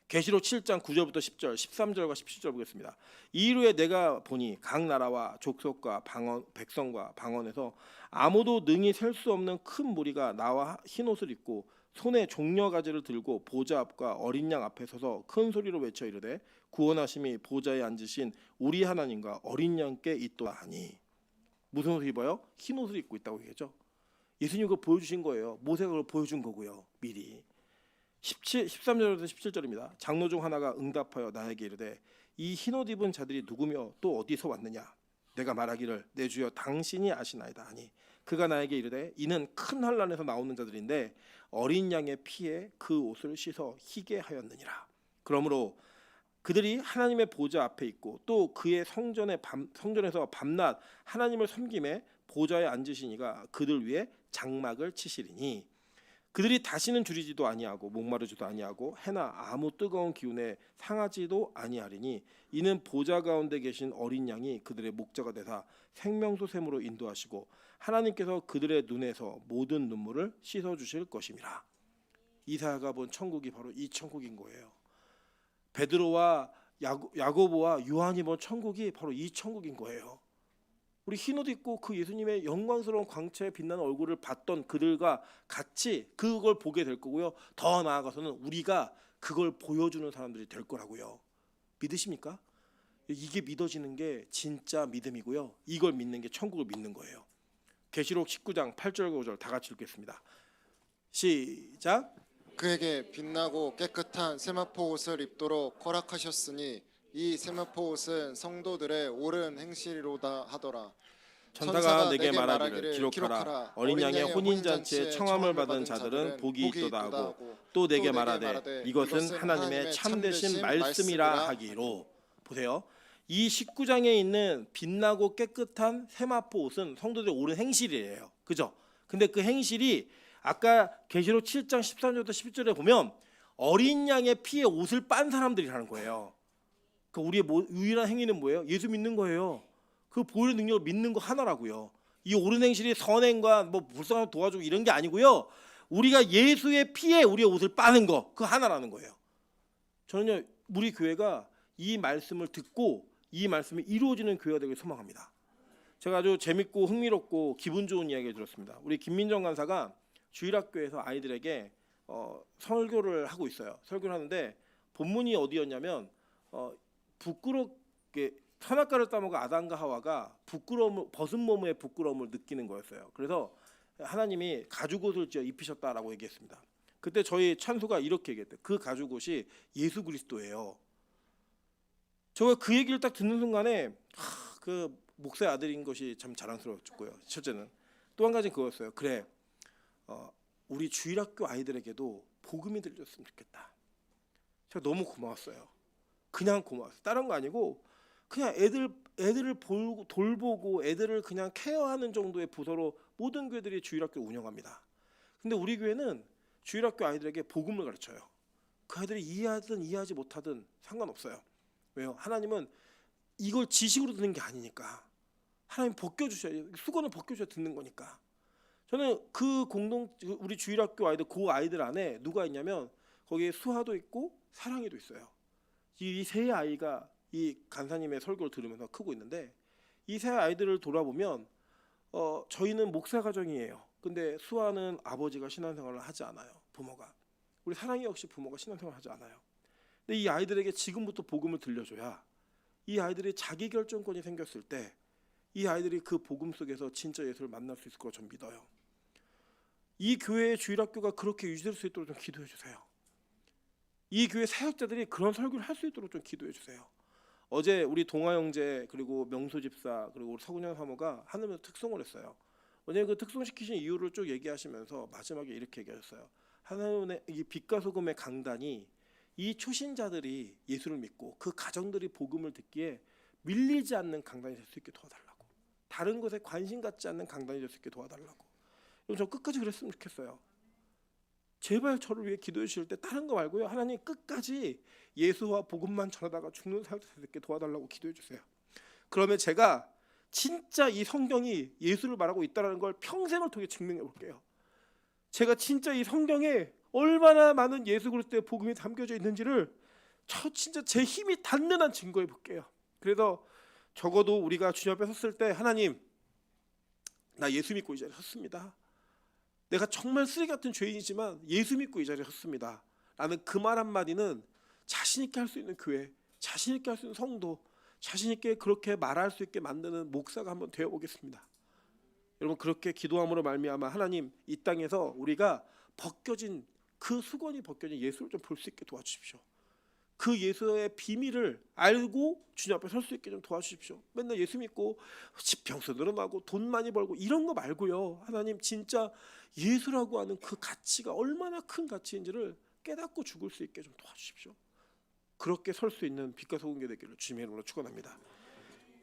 계시록 7장 9절부터 10절, 13절과 17절 보겠습니다. 이후에 내가 보니 각 나라와 족속과 방언, 백성과 방언에서 아무도 능히 셀 수 없는 큰 무리가 나와 흰 옷을 입고 손에 종려가지를 들고 보좌 앞과 어린 양 앞에 서서 큰 소리로 외쳐 이르되 구원하심이 보좌에 앉으신 우리 하나님과 어린 양께 있도다 하니. 무슨 옷을 입어요? 흰 옷을 입고 있다고 얘기했죠. 예수님 그걸 보여주신 거예요. 모세가 그걸 보여준 거고요. 미리. 13절에서 17절입니다. 장로 중 하나가 응답하여 나에게 이르되 이 흰옷 입은 자들이 누구며 또 어디서 왔느냐. 내가 말하기를 내 주여 당신이 아시나이다 하니 그가 나에게 이르되 이는 큰 환난에서 나오는 자들인데 어린 양의 피에 그 옷을 씻어 희게 하였느니라. 그러므로 그들이 하나님의 보좌 앞에 있고 또 그의 성전에서 밤낮 하나님을 섬김에 보좌에 앉으시니가 그들 위에 장막을 치시리니 그들이 다시는 줄이지도 아니하고 목마르지도 아니하고 해나 아무 뜨거운 기운에 상하지도 아니하리니 이는 보좌 가운데 계신 어린 양이 그들의 목자가 되사 생명수 샘으로 인도하시고 하나님께서 그들의 눈에서 모든 눈물을 씻어 주실 것임이라. 이사야가 본 천국이 바로 이 천국인 거예요. 베드로와 야고보와 요한이 본 천국이 바로 이 천국인 거예요. 우리 흰옷 입고 그 예수님의 영광스러운 광채에 빛나는 얼굴을 봤던 그들과 같이 그걸 보게 될 거고요. 더 나아가서는 우리가 그걸 보여주는 사람들이 될 거라고요. 믿으십니까? 이게 믿어지는 게 진짜 믿음이고요. 이걸 믿는 게 천국을 믿는 거예요. 계시록 19장 8절 9절 다 같이 읽겠습니다. 시작. 그에게 빛나고 깨끗한 세마포 옷을 입도록 허락하셨으니 이 세마포 옷은 성도들의 옳은 행실이로다 하더라. 천사가 내게 말하기를 기록하라. 어린 양의 혼인잔치에 청함을 받은 자들은 복이 있도다 하고 또 내게 말하되 이것은 하나님의 참되신 말씀이라 하기로. 보세요. 이 19장에 있는 빛나고 깨끗한 세마포 옷은 성도들의 옳은 행실이에요. 그죠? 근데 그 행실이 아까 계시록 7장 13절부터 10절에 보면 어린 양의 피에 옷을 빤 사람들이라는 거예요. 그러니까 우리의 유일한 행위는 뭐예요? 예수 믿는 거예요. 그 보혈의 능력을 믿는 거 하나라고요. 이 옳은 행실이 선행과 뭐 불쌍한 도와주고 이런 게 아니고요. 우리가 예수의 피에 우리의 옷을 빠는 거, 그 하나라는 거예요. 저는요, 우리 교회가 이 말씀을 듣고 이 말씀이 이루어지는 교회가 되길 소망합니다. 제가 아주 재밌고 흥미롭고 기분 좋은 이야기를 들었습니다. 우리 김민정 간사가 주일학교에서 아이들에게 설교를 하고 있어요. 설교를 하는데 본문이 어디였냐면 부끄럽게 선악과를 따먹은 아담과 하와가 부끄러움, 벗은 몸의 부끄러움을 느끼는 거였어요. 그래서 하나님이 가죽옷을 지어 입히셨다라고 얘기했습니다. 그때 저희 찬수가 이렇게 얘기했대요. 그 가죽옷이 예수 그리스도예요. 제가 그 얘기를 딱 듣는 순간에 그 목사의 아들인 것이 참 자랑스러웠고요. 첫째는 또 한 가지는 그거였어요. 그래, 우리 주일학교 아이들에게도 복음이 들렸으면 좋겠다. 제가 너무 고마웠어요. 그냥 고마웠어요. 다른 거 아니고 그냥 애들을 돌보고 애들을 그냥 케어하는 정도의 부서로 모든 교회들이 주일학교 운영합니다. 근데 우리 교회는 주일학교 아이들에게 복음을 가르쳐요. 그 아이들이 이해하든 이해하지 못하든 상관없어요. 왜요? 하나님은 이걸 지식으로 듣는 게 아니니까. 하나님 벗겨주셔야, 수건을 벗겨주셔야 듣는 거니까. 저는 우리 주일학교 아이들, 그 아이들 안에 누가 있냐면 거기에 수아도 있고 사랑이도 있어요. 이 세 아이가 이 간사님의 설교를 들으면서 크고 있는데 이 세 아이들을 돌아보면 저희는 목사 가정이에요. 근데 수아는 아버지가 신앙생활을 하지 않아요. 부모가. 우리 사랑이 역시 부모가 신앙생활을 하지 않아요. 근데 이 아이들에게 지금부터 복음을 들려줘야 이 아이들이 자기 결정권이 생겼을 때 이 아이들이 그 복음 속에서 진짜 예수를 만날 수 있을 거라 전 믿어요. 이 교회의 주일학교가 그렇게 유지될 수 있도록 좀 기도해 주세요. 이 교회 사역자들이 그런 설교를 할 수 있도록 좀 기도해 주세요. 어제 우리 동아 형제 그리고 명수 집사 그리고 우리 서군현 사모가 하늘에서 특송을 했어요. 어제 그 특송시키신 이유를 쭉 얘기하시면서 마지막에 이렇게 얘기하셨어요. 하나님의 이 빛과 소금의 강단이 이 초신자들이 예수를 믿고 그 가정들이 복음을 듣기에 밀리지 않는 강단이 될 수 있게 도와달라고. 다른 것에 관심 갖지 않는 강단이 될 수 있게 도와달라고. 저 끝까지 그랬으면 좋겠어요. 제발 저를 위해 기도해 주실 때 다른 거 말고요. 하나님 끝까지 예수와 복음만 전하다가 죽는 사역자 될 수 있게 도와달라고 기도해 주세요. 그러면 제가 진짜 이 성경이 예수를 말하고 있다는 걸 평생을 통해 증명해 볼게요. 제가 진짜 이 성경에 얼마나 많은 예수 그리스도의 복음이 담겨져 있는지를 저 진짜 제 힘이 닿는 한 증거해 볼게요. 그래서 적어도 우리가 주님 앞에 섰을 때 하나님, 나 예수 믿고 이 자리에 섰습니다. 내가 정말 쓰레기 같은 죄인이지만 예수 믿고 이 자리에 섰습니다. 라는 그 말 한마디는 자신 있게 할 수 있는 교회, 자신 있게 할 수 있는 성도, 자신 있게 그렇게 말할 수 있게 만드는 목사가 한번 되어보겠습니다. 여러분 그렇게 기도함으로 말미암아 하나님 이 땅에서 우리가 벗겨진 그 수건이 벗겨진 예수를 좀 볼 수 있게 도와주십시오. 그 예수의 비밀을 알고 주님 앞에 설 수 있게 좀 도와주십시오. 맨날 예수 믿고 지평수 늘어나고 돈 많이 벌고 이런 거 말고요. 하나님 진짜 예수라고 하는 그 가치가 얼마나 큰 가치인지를 깨닫고 죽을 수 있게 좀 도와주십시오. 그렇게 설 수 있는 빛과 소금이 되기를 주님의 이름으로 축원합니다.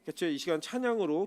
이 시간 찬양으로